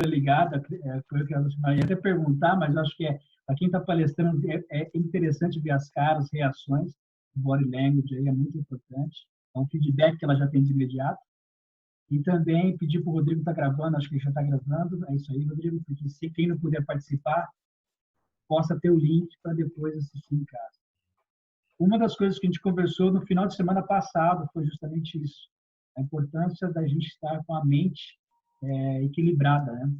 ligada, foi o que eu ia até perguntar, mas acho que para quem está palestrando é interessante ver as caras, reações, o body language aí é muito importante. É um feedback que ela já tem de imediato. E também pedir para o Rodrigo estar gravando, acho que ele já está gravando. É isso aí, Rodrigo, porque se quem não puder participar, possa ter o link para depois assistir em casa. Uma das coisas que a gente conversou no final de semana passado foi justamente isso. A importância da gente estar com a mente equilibrada, né?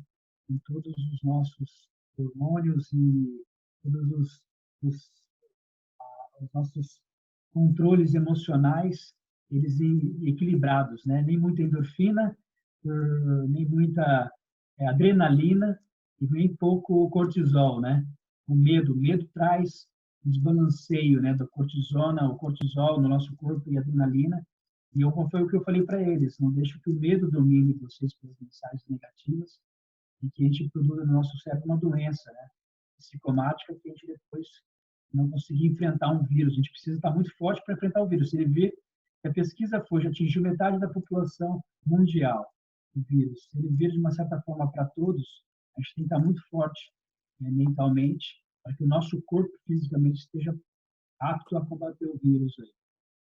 Em todos os nossos hormônios e todos os nossos controles emocionais, eles equilibrados, né? Nem muita endorfina, nem muita adrenalina e nem pouco cortisol, né? O medo traz desbalanceio, né, da cortisona, o cortisol no nosso corpo e a adrenalina. E foi o que eu falei para eles, não deixe que o medo domine vocês pelas mensagens negativas e que a gente produza no nosso cérebro uma doença, né, psicomática, que a gente depois não conseguir enfrentar um vírus. A gente precisa estar muito forte para enfrentar o vírus. Se ele vê que a pesquisa já atingiu metade da população mundial, o vírus, se ele vir de uma certa forma para todos, a gente tem que estar muito forte, né, mentalmente, para que o nosso corpo fisicamente esteja apto a combater o vírus aí.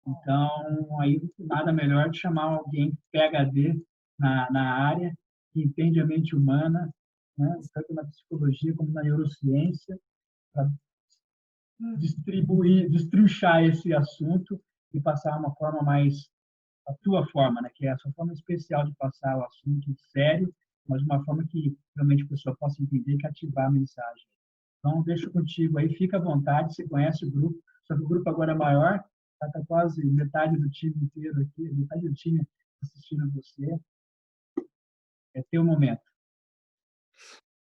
Então, aí nada melhor de chamar alguém PhD na área, que entende a mente humana, né, tanto na psicologia como na neurociência, para destrinchar esse assunto e passar uma forma mais a tua forma, né, que é a sua forma especial de passar o assunto sério, mas de uma forma que realmente a pessoa possa entender e cativar a mensagem. Então, deixo contigo aí, fica à vontade, você conhece o grupo, só que o grupo agora é maior, está quase metade do time inteiro aqui, metade do time assistindo você. É teu momento.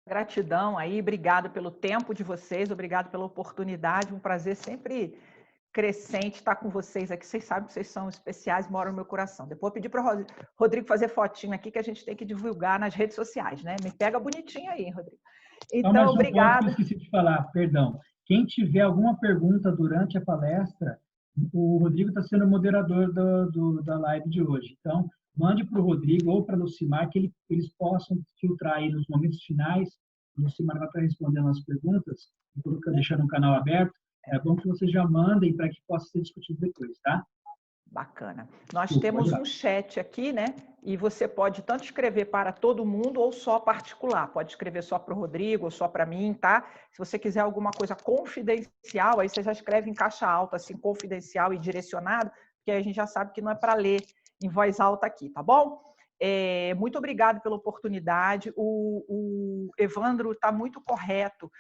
Gratidão aí, obrigado pelo tempo de vocês, obrigado pela oportunidade, um prazer sempre crescente estar com vocês aqui. Vocês sabem que vocês são especiais, moram no meu coração. Depois eu pedi para o Rodrigo fazer fotinho aqui que a gente tem que divulgar nas redes sociais, né? Me pega bonitinho aí, Rodrigo. Então, obrigado. Que eu esqueci de falar, perdão. Quem tiver alguma pergunta durante a palestra, o Rodrigo está sendo o moderador da live de hoje. Então, mande para o Rodrigo ou para a Lucimar, que eles possam filtrar aí nos momentos finais. A Lucimar vai estar respondendo as perguntas, deixando o canal aberto. É bom que vocês já mandem para que possa ser discutido depois, tá? Bacana. Nós temos um chat aqui, né? E você pode tanto escrever para todo mundo ou só particular. Pode escrever só para o Rodrigo ou só para mim, tá? Se você quiser alguma coisa confidencial, aí você já escreve em caixa alta, assim, confidencial e direcionado, porque aí a gente já sabe que não é para ler em voz alta aqui, tá bom? Muito obrigado pela oportunidade. O Evandro está muito correto.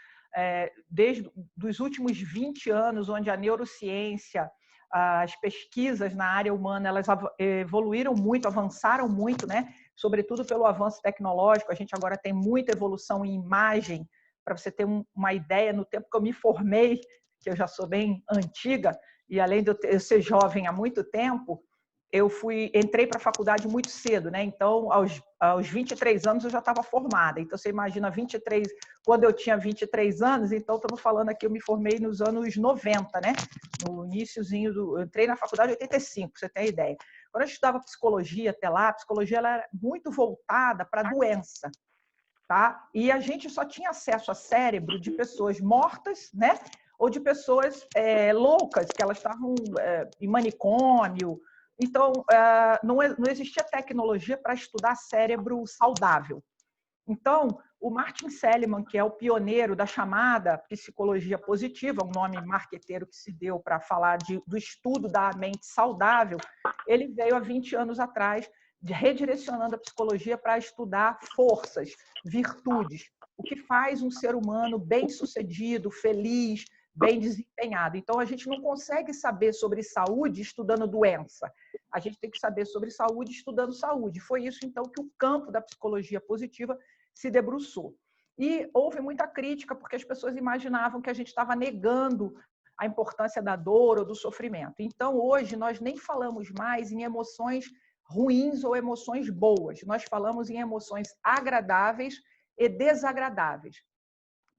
Desde os últimos 20 anos, onde a neurociência, as pesquisas na área humana, elas evoluíram muito, avançaram muito, né? Sobretudo pelo avanço tecnológico. A gente agora tem muita evolução em imagem. Para você ter uma ideia, no tempo que eu me formei, que eu já sou bem antiga, e além de eu ser jovem há muito tempo, eu entrei para a faculdade muito cedo, né? Então, aos 23 anos eu já estava formada. Então, você imagina, quando eu tinha 23 anos, então estamos falando aqui, eu me formei nos anos 90, né? No iniciozinho eu entrei na faculdade em 85, para você ter ideia. Quando eu estudava psicologia até lá, a psicologia ela era muito voltada para a doença, tá? E a gente só tinha acesso a cérebro de pessoas mortas, né? Ou de pessoas loucas, que elas estavam em manicômio. Então, não existia tecnologia para estudar cérebro saudável. Então, o Martin Seligman, que é o pioneiro da chamada psicologia positiva, um nome marqueteiro que se deu para falar do estudo da mente saudável, ele veio há 20 anos atrás redirecionando a psicologia para estudar forças, virtudes, o que faz um ser humano bem-sucedido, feliz, bem desempenhado. Então, a gente não consegue saber sobre saúde estudando doença. A gente tem que saber sobre saúde estudando saúde. Foi isso, então, que o campo da psicologia positiva se debruçou. E houve muita crítica, porque as pessoas imaginavam que a gente estava negando a importância da dor ou do sofrimento. Então, hoje, nós nem falamos mais em emoções ruins ou emoções boas. Nós falamos em emoções agradáveis e desagradáveis.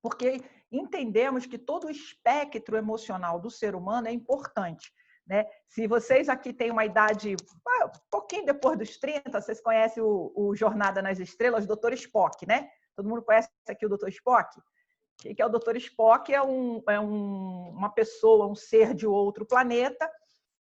Porque entendemos que todo o espectro emocional do ser humano é importante. né? Se vocês aqui têm uma idade um pouquinho depois dos 30, vocês conhecem o Jornada nas Estrelas, o Dr. Spock, né? Todo mundo conhece aqui o Dr. Spock? O que é o Dr. Spock? Uma pessoa, um ser de outro planeta,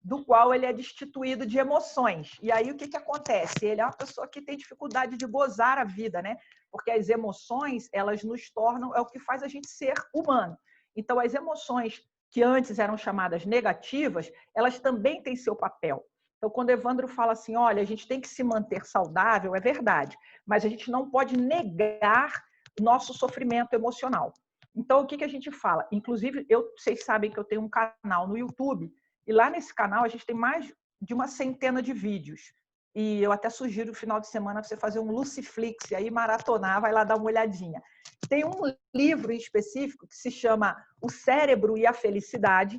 do qual ele é destituído de emoções. E aí o que acontece? Ele é uma pessoa que tem dificuldade de gozar a vida, né? Porque as emoções, elas nos tornam, é o que faz a gente ser humano. Então, as emoções que antes eram chamadas negativas, elas também têm seu papel. Então, quando Evandro fala assim, olha, a gente tem que se manter saudável, é verdade, mas a gente não pode negar nosso sofrimento emocional. Então, o que a gente fala? Inclusive, vocês sabem que eu tenho um canal no YouTube, e lá nesse canal a gente tem mais de uma centena de vídeos. E eu até sugiro no final de semana você fazer um Luciflix e aí maratonar, vai lá dar uma olhadinha. Tem um livro em específico que se chama O Cérebro e a Felicidade,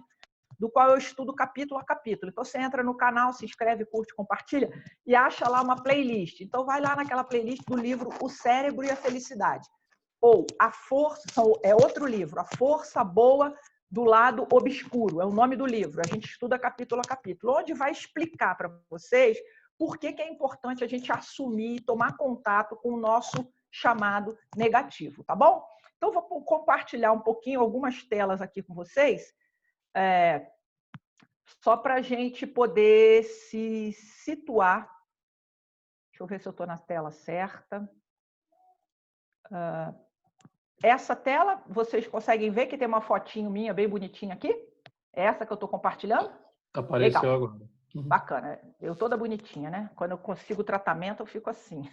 do qual eu estudo capítulo a capítulo. Então você entra no canal, se inscreve, curte, compartilha e acha lá uma playlist. Então vai lá naquela playlist do livro O Cérebro e a Felicidade. Ou A Força, é outro livro, A Força Boa do Lado Obscuro, é o nome do livro. A gente estuda capítulo a capítulo, onde vai explicar para vocês por que é importante a gente assumir e tomar contato com o nosso chamado negativo, tá bom? Então, vou compartilhar um pouquinho, algumas telas aqui com vocês, só para a gente poder se situar. Deixa eu ver se eu estou na tela certa. Essa tela, vocês conseguem ver que tem uma fotinho minha bem bonitinha aqui? É essa que eu estou compartilhando? Apareceu legal. Agora. Bacana. Eu toda bonitinha, né? Quando eu consigo tratamento, eu fico assim.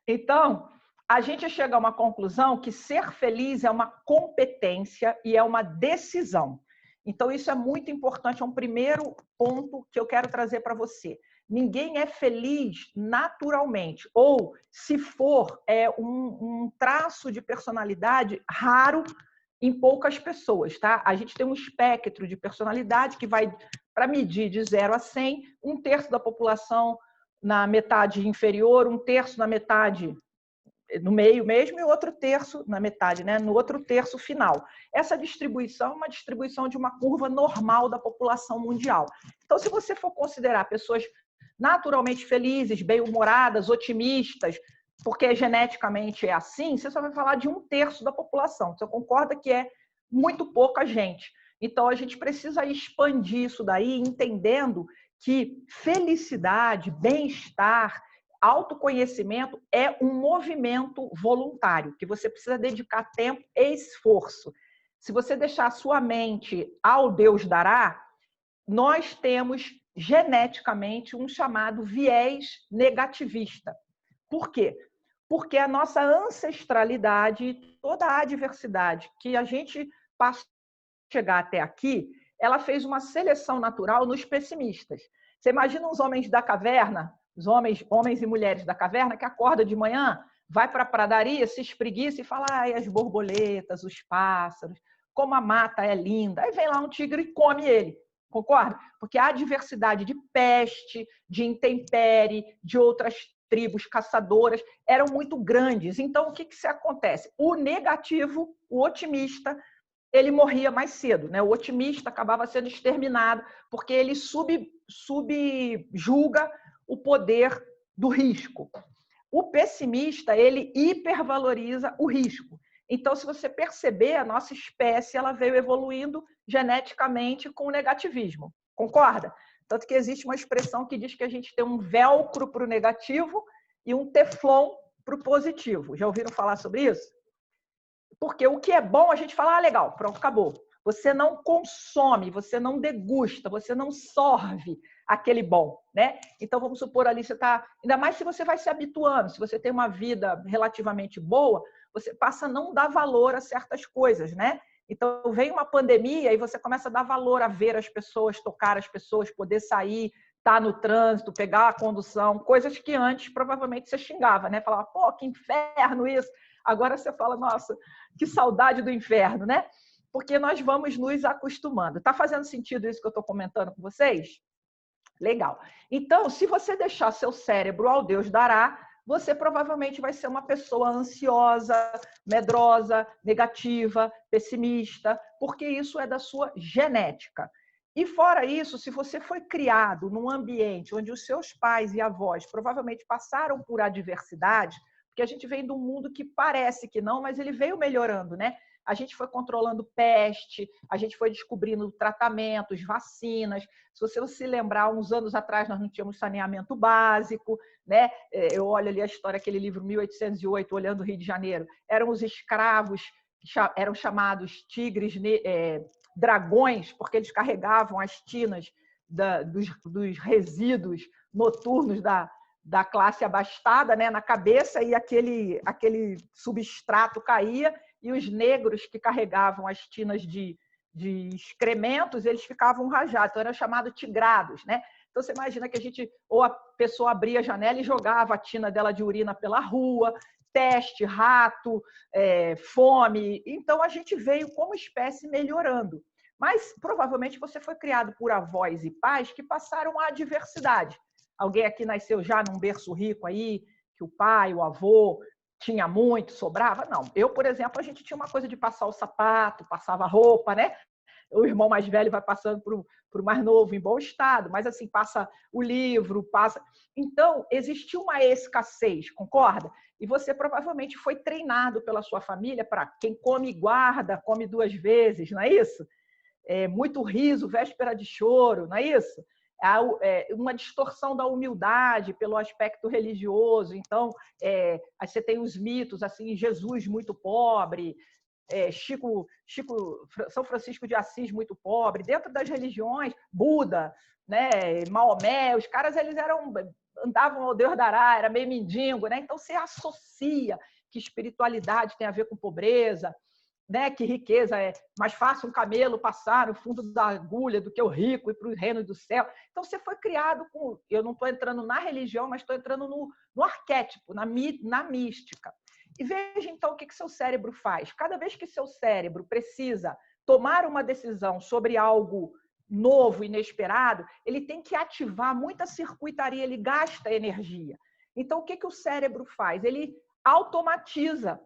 Então, a gente chega a uma conclusão que ser feliz é uma competência e é uma decisão. Então, isso é muito importante, é um primeiro ponto que eu quero trazer para você. Ninguém é feliz naturalmente, ou, se for, é um traço de personalidade raro em poucas pessoas, tá? A gente tem um espectro de personalidade que vai, para medir de 0 a 100, 1/3 da população na metade inferior, 1/3 na metade no meio mesmo e outro terço na metade, né? No outro terço final. Essa distribuição é uma distribuição de uma curva normal da população mundial. Então, se você for considerar pessoas naturalmente felizes, bem-humoradas, otimistas, porque geneticamente é assim, você só vai falar de 1/3 da população. Você concorda que é muito pouca gente. Então, a gente precisa expandir isso daí, entendendo que felicidade, bem-estar, autoconhecimento é um movimento voluntário, que você precisa dedicar tempo e esforço. Se você deixar a sua mente ao Deus dará, nós temos geneticamente um chamado viés negativista. Por quê? Porque a nossa ancestralidade, toda a adversidade que a gente passou a chegar até aqui, ela fez uma seleção natural nos pessimistas. Você imagina os homens da caverna, os homens e mulheres da caverna que acordam de manhã, vai para a pradaria, se espreguiça e fala, ai, as borboletas, os pássaros, como a mata é linda. Aí vem lá um tigre e come ele. Concorda? Porque a diversidade de peste, de intempérie, de outras tribos caçadoras eram muito grandes. Então, o que acontece? O negativo, o otimista, ele morria mais cedo, né? O otimista acabava sendo exterminado porque ele subjuga o poder do risco. O pessimista, ele hipervaloriza o risco. Então, se você perceber, a nossa espécie ela veio evoluindo geneticamente com o negativismo. Concorda? Tanto que existe uma expressão que diz que a gente tem um velcro para o negativo e um teflon para o positivo. Já ouviram falar sobre isso? Porque o que é bom, a gente fala, legal, pronto, acabou. Você não consome, você não degusta, você não sorve aquele bom, né? Então, vamos supor ali, você está... Ainda mais se você vai se habituando, se você tem uma vida relativamente boa, você passa a não dar valor a certas coisas, né? Então, vem uma pandemia e você começa a dar valor a ver as pessoas, tocar as pessoas, poder sair, estar no trânsito, pegar a condução, coisas que antes provavelmente você xingava, né? Falava, pô, que inferno isso! Agora você fala, nossa, que saudade do inferno, né? Porque nós vamos nos acostumando. Está fazendo sentido isso que eu estou comentando com vocês? Legal. Então, se você deixar seu cérebro ao Deus dará, você provavelmente vai ser uma pessoa ansiosa, medrosa, negativa, pessimista, porque isso é da sua genética. E fora isso, se você foi criado num ambiente onde os seus pais e avós provavelmente passaram por adversidade, porque a gente vem de um mundo que parece que não, mas ele veio melhorando, né? A gente foi controlando peste, a gente foi descobrindo tratamentos, vacinas. Se você se lembrar, uns anos atrás nós não tínhamos saneamento básico, né? Eu olho ali a história, aquele livro 1808, Olhando o Rio de Janeiro. Eram os escravos, eram chamados tigres, dragões, porque eles carregavam as tinas dos resíduos noturnos da classe abastada, né, na cabeça, e aquele substrato caía, e os negros que carregavam as tinas de excrementos, eles ficavam rajados, então eram chamados tigrados, né? Então você imagina que ou a pessoa abria a janela e jogava a tina dela de urina pela rua, peste, rato, fome. Então a gente veio como espécie melhorando. Mas provavelmente você foi criado por avós e pais que passaram a adversidade. Alguém aqui nasceu já num berço rico aí, que o pai, o avô tinha muito, sobrava? Não. Eu, por exemplo, a gente tinha uma coisa de passar o sapato, passava a roupa, né? O irmão mais velho vai passando para o mais novo em bom estado, mas assim, passa o livro, passa... Então, existiu uma escassez, concorda? E você provavelmente foi treinado pela sua família para quem come e guarda, come 2 vezes, não é isso? Muito riso, véspera de choro, não é isso? Uma distorção da humildade pelo aspecto religioso. Então, aí você tem os mitos, assim, Jesus muito pobre, São Francisco de Assis muito pobre. Dentro das religiões, Buda, né, Maomé, os caras andavam ao Deus dará, era meio mendigo, né? Então você associa que espiritualidade tem a ver com pobreza, né, que riqueza é mais fácil um camelo passar no fundo da agulha do que o rico ir para o reino do céu. Então você foi criado com, eu não estou entrando na religião, mas estou entrando no arquétipo, na mística. E veja então o que seu cérebro faz. Cada vez que seu cérebro precisa tomar uma decisão sobre algo novo, inesperado, ele tem que ativar muita circuitaria, ele gasta energia. Então o que o cérebro faz? Ele automatiza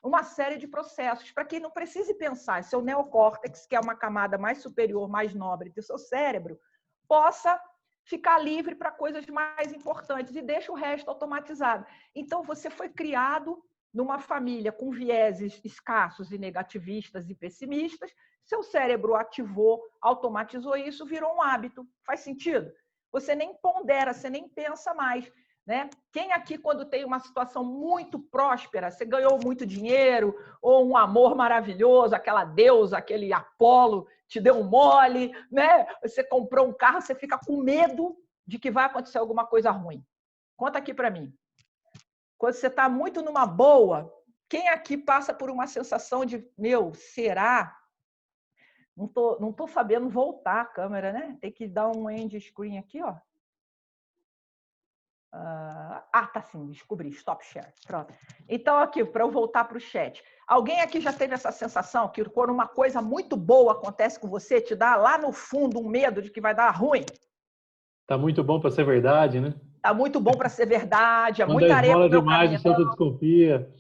uma série de processos, para que não precise pensar, seu neocórtex, que é uma camada mais superior, mais nobre do seu cérebro, possa ficar livre para coisas mais importantes e deixa o resto automatizado. Então, você foi criado numa família com vieses escassos e negativistas e pessimistas, seu cérebro ativou, automatizou isso, virou um hábito. Faz sentido? Você nem pondera, você nem pensa mais. Né? Quem aqui, quando tem uma situação muito próspera, você ganhou muito dinheiro, ou um amor maravilhoso, aquela deusa, aquele Apolo te deu um mole, né? Você comprou um carro, você fica com medo de que vai acontecer alguma coisa ruim. Conta aqui para mim. Quando você está muito numa boa, quem aqui passa por uma sensação de, será? Não tô sabendo voltar a câmera, né? Tem que dar um end screen aqui, ó. Tá sim, descobri, stop share. Pronto. Então, aqui, para eu voltar para o chat. Alguém aqui já teve essa sensação que quando uma coisa muito boa acontece com você, te dá lá no fundo um medo de que vai dar ruim? Tá muito bom para ser verdade, né? Tá muito bom para ser verdade, é Quando muita areia pro meu demais, caminhão. o santo desconfia.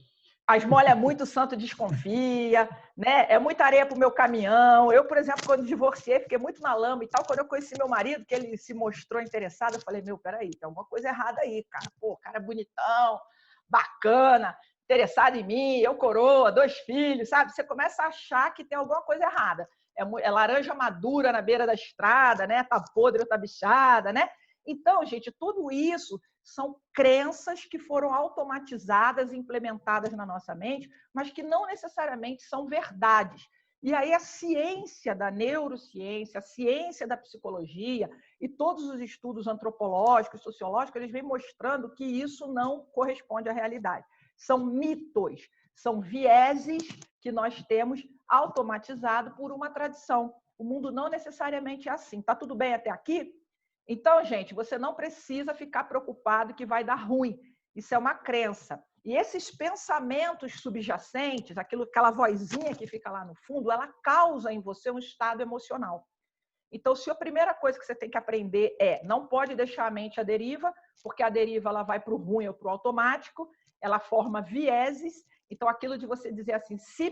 A esmola é muito, o santo desconfia, né? É muita areia pro meu caminhão. Eu, por exemplo, quando divorciei, fiquei muito na lama e tal. Quando eu conheci meu marido, que ele se mostrou interessado, eu falei, peraí, tem alguma coisa errada aí, cara. Pô, o cara é bonitão, bacana, interessado em mim, eu coroa, 2 filhos, sabe? Você começa a achar que tem alguma coisa errada. É laranja madura na beira da estrada, né? Tá podre ou tá bichada, né? Então, gente, tudo isso são crenças que foram automatizadas e implementadas na nossa mente, mas que não necessariamente são verdades. E aí a ciência da neurociência, a ciência da psicologia e todos os estudos antropológicos, sociológicos, eles vêm mostrando que isso não corresponde à realidade. São mitos, são vieses que nós temos automatizado por uma tradição. O mundo não necessariamente é assim. Tá tudo bem até aqui? Então, gente, você não precisa ficar preocupado que vai dar ruim. Isso é uma crença. E esses pensamentos subjacentes, aquela vozinha que fica lá no fundo, ela causa em você um estado emocional. Então, se a primeira coisa que você tem que aprender não pode deixar a mente à deriva, porque a deriva ela vai para o ruim ou para o automático, ela forma vieses. Então, aquilo de você dizer assim, se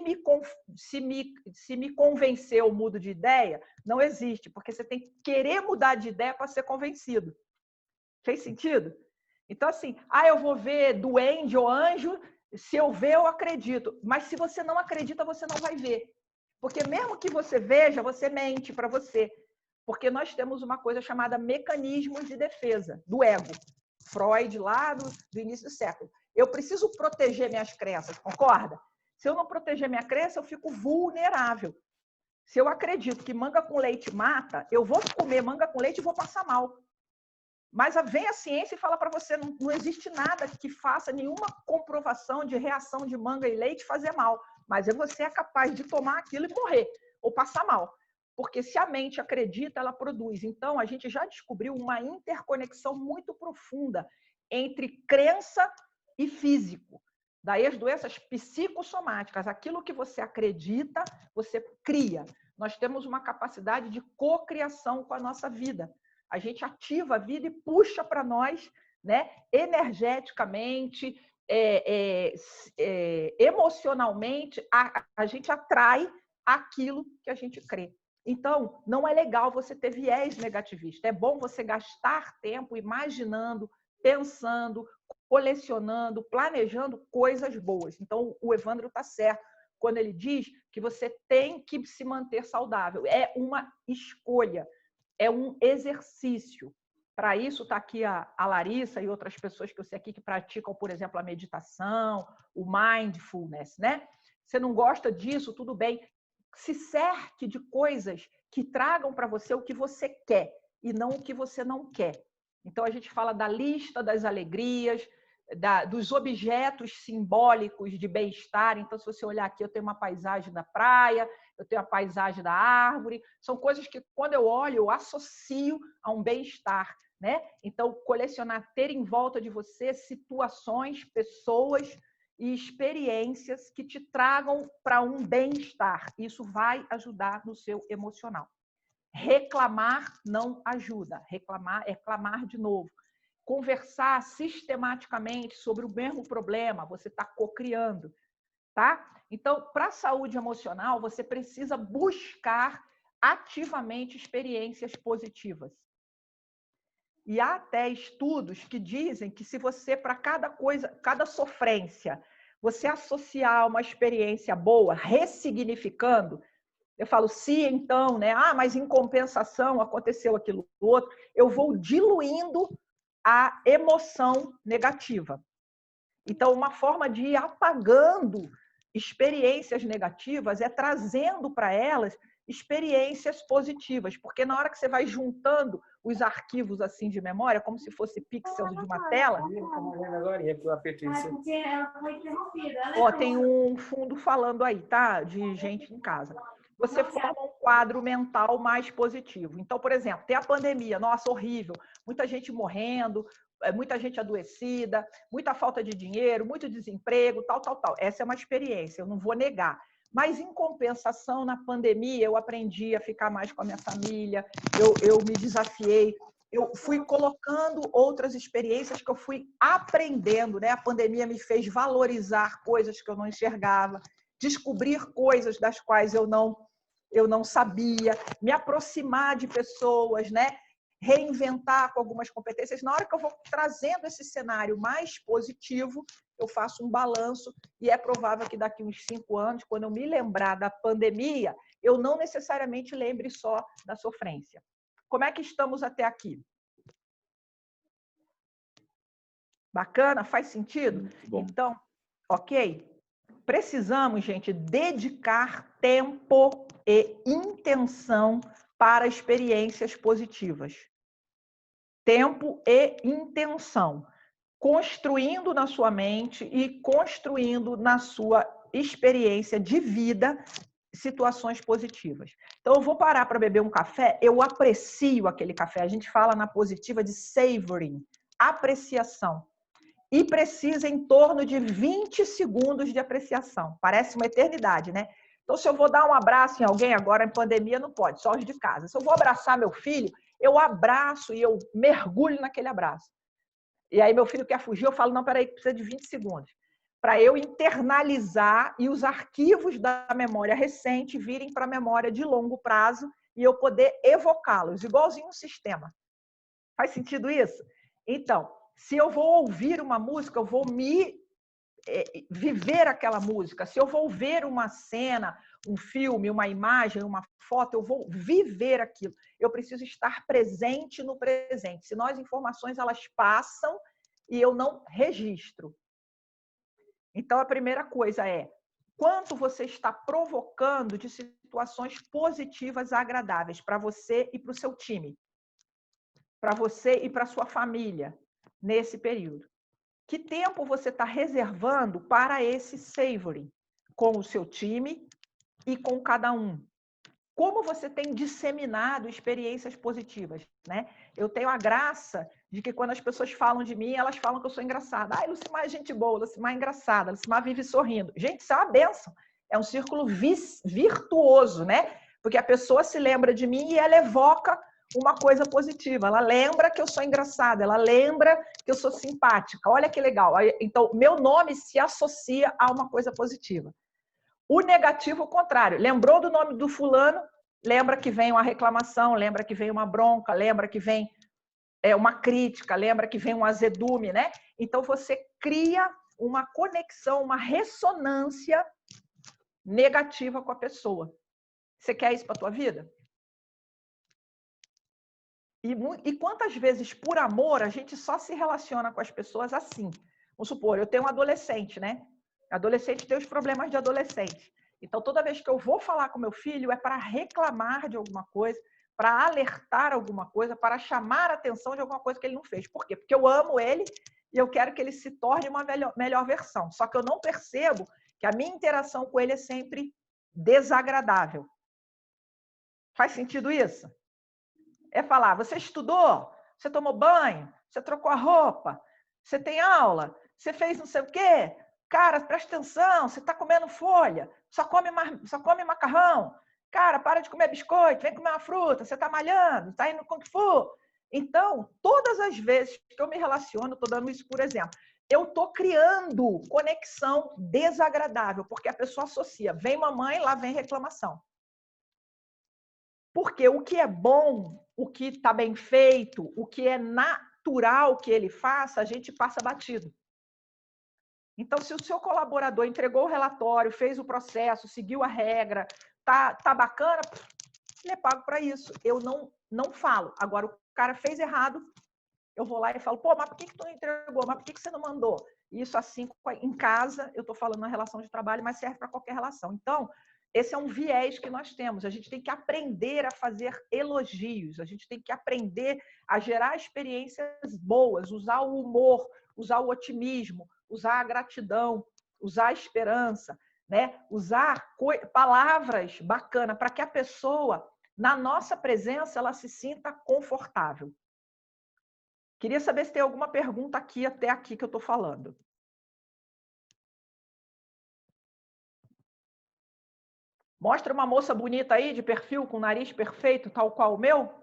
me convencer, eu mudo de ideia, não existe, porque você tem que querer mudar de ideia para ser convencido. Fez sentido? Então, assim, eu vou ver duende ou anjo, se eu ver, eu acredito. Mas se você não acredita, você não vai ver. Porque mesmo que você veja, você mente para você. Porque nós temos uma coisa chamada mecanismos de defesa do ego. Freud, lá do início do século. Eu preciso proteger minhas crenças, concorda? Se eu não proteger minha crença, eu fico vulnerável. Se eu acredito que manga com leite mata, eu vou comer manga com leite e vou passar mal. Mas vem a ciência e fala para você, não existe nada que faça nenhuma comprovação de reação de manga e leite fazer mal. Mas você é capaz de tomar aquilo e morrer, ou passar mal. Porque se a mente acredita, ela produz. Então, a gente já descobriu uma interconexão muito profunda entre crença e físico. Daí as doenças psicossomáticas, aquilo que você acredita, você cria. Nós temos uma capacidade de cocriação com a nossa vida. A gente ativa a vida e puxa para nós, né, energeticamente, emocionalmente, a gente atrai aquilo que a gente crê. Então, não é legal você ter viés negativista. É bom você gastar tempo imaginando, pensando, colecionando, planejando coisas boas. Então, o Evandro está certo quando ele diz que você tem que se manter saudável. É uma escolha. É um exercício. Para isso está aqui a Larissa e outras pessoas que eu sei aqui que praticam, por exemplo, a meditação, o mindfulness, né? Você não gosta disso, tudo bem. Se cerque de coisas que tragam para você o que você quer e não o que você não quer. Então, a gente fala da lista das alegrias, dos objetos simbólicos de bem-estar. Então, se você olhar aqui, eu tenho uma paisagem da praia, eu tenho a paisagem da árvore. São coisas que, quando eu olho, eu associo a um bem-estar, né? Então, colecionar, ter em volta de você situações, pessoas e experiências que te tragam para um bem-estar. Isso vai ajudar no seu emocional. Reclamar não ajuda. Reclamar é clamar de novo. Conversar sistematicamente sobre o mesmo problema, você está cocriando, tá? Então, para a saúde emocional, você precisa buscar ativamente experiências positivas. E há até estudos que dizem que se você, para cada coisa, cada sofrência, você associar uma experiência boa, ressignificando, eu falo, se então, né? Mas em compensação aconteceu aquilo outro, eu vou diluindo a emoção negativa. Então, uma forma de ir apagando experiências negativas é trazendo para elas experiências positivas, porque na hora que você vai juntando os arquivos assim de memória, como se fosse pixels de uma tela. Tem um fundo falando aí, tá? De gente em casa. Você forma um quadro mental mais positivo. Então, por exemplo, tem a pandemia, nossa, horrível, muita gente morrendo, muita gente adoecida, muita falta de dinheiro, muito desemprego, tal. Essa é uma experiência, eu não vou negar. Mas, em compensação, na pandemia, eu aprendi a ficar mais com a minha família, eu me desafiei, eu fui colocando outras experiências que eu fui aprendendo, né? A pandemia me fez valorizar coisas que eu não enxergava, descobrir coisas das quais eu não sabia, me aproximar de pessoas, né? Reinventar com algumas competências. Na hora que eu vou trazendo esse cenário mais positivo, eu faço um balanço e é provável que daqui uns 5 anos, quando eu me lembrar da pandemia, eu não necessariamente lembre só da sofrência. Como é que estamos até aqui? Bacana? Faz sentido? Então, ok? Precisamos, gente, dedicar tempo e intenção para experiências positivas. Tempo e intenção. Construindo na sua mente e construindo na sua experiência de vida situações positivas. Então, eu vou parar para beber um café, eu aprecio aquele café. A gente fala na positiva de savoring, apreciação. E precisa em torno de 20 segundos de apreciação. Parece uma eternidade, né? Então, se eu vou dar um abraço em alguém, agora em pandemia não pode, só os de casa. Se eu vou abraçar meu filho, eu abraço e eu mergulho naquele abraço. E aí meu filho quer fugir, eu falo, não, peraí, precisa de 20 segundos. Para eu internalizar e os arquivos da memória recente virem para a memória de longo prazo e eu poder evocá-los, igualzinho um sistema. Faz sentido isso? Então, se eu vou ouvir uma música, eu vou viver aquela música. Se eu vou ver uma cena, um filme, uma imagem, uma foto, eu vou viver aquilo. Eu preciso estar presente no presente. Senão as informações elas passam e eu não registro. Então a primeira coisa é quanto você está provocando de situações positivas agradáveis para você e para o seu time, para você e para a sua família nesse período. Que tempo você está reservando para esse savoring com o seu time e com cada um? Como você tem disseminado experiências positivas, né? Eu tenho a graça de que quando as pessoas falam de mim, elas falam que eu sou engraçada. Ai, Lucimar é gente boa, Lucimar é engraçada, Lucimar vive sorrindo. Gente, isso é uma bênção. É um círculo virtuoso, né? Porque a pessoa se lembra de mim e ela evoca uma coisa positiva. Ela lembra que eu sou engraçada, ela lembra que eu sou simpática. Olha que legal. Então, meu nome se associa a uma coisa positiva. O negativo, o contrário. Lembrou do nome do fulano, lembra que vem uma reclamação, lembra que vem uma bronca, lembra que vem uma crítica, lembra que vem um azedume, né? Então, você cria uma conexão, uma ressonância negativa com a pessoa. Você quer isso para a tua vida? E quantas vezes, por amor, a gente só se relaciona com as pessoas assim? Vamos supor, eu tenho um adolescente, né? Adolescente tem os problemas de adolescente. Então, toda vez que eu vou falar com meu filho, é para reclamar de alguma coisa, para alertar alguma coisa, para chamar a atenção de alguma coisa que ele não fez. Por quê? Porque eu amo ele e eu quero que ele se torne uma melhor versão. Só que eu não percebo que a minha interação com ele é sempre desagradável. Faz sentido isso? É falar, você estudou, você tomou banho, você trocou a roupa, você tem aula, você fez não sei o quê. Cara, presta atenção, você está comendo folha, só come macarrão. Cara, para de comer biscoito, vem comer uma fruta, você está malhando, está indo no Kung Fu. Então, todas as vezes que eu me relaciono, estou dando isso por exemplo, eu estou criando conexão desagradável, porque a pessoa associa, vem mamãe, lá vem reclamação. Porque o que é bom, o que está bem feito, o que é natural que ele faça, a gente passa batido. Então, se o seu colaborador entregou o relatório, fez o processo, seguiu a regra, tá bacana, ele é pago para isso. Eu não falo. Agora, o cara fez errado, eu vou lá e falo, pô, mas por que tu não entregou? Mas por que você não mandou? Isso assim, em casa, eu estou falando na relação de trabalho, mas serve para qualquer relação. Então, esse é um viés que nós temos. A gente tem que aprender a fazer elogios, a gente tem que aprender a gerar experiências boas, usar o humor, usar o otimismo, usar a gratidão, usar a esperança, né? Usar palavras bacanas para que a pessoa, na nossa presença, ela se sinta confortável. Queria saber se tem alguma pergunta aqui, até aqui que eu estou falando. Mostra uma moça bonita aí, de perfil, com nariz perfeito, tal qual o meu.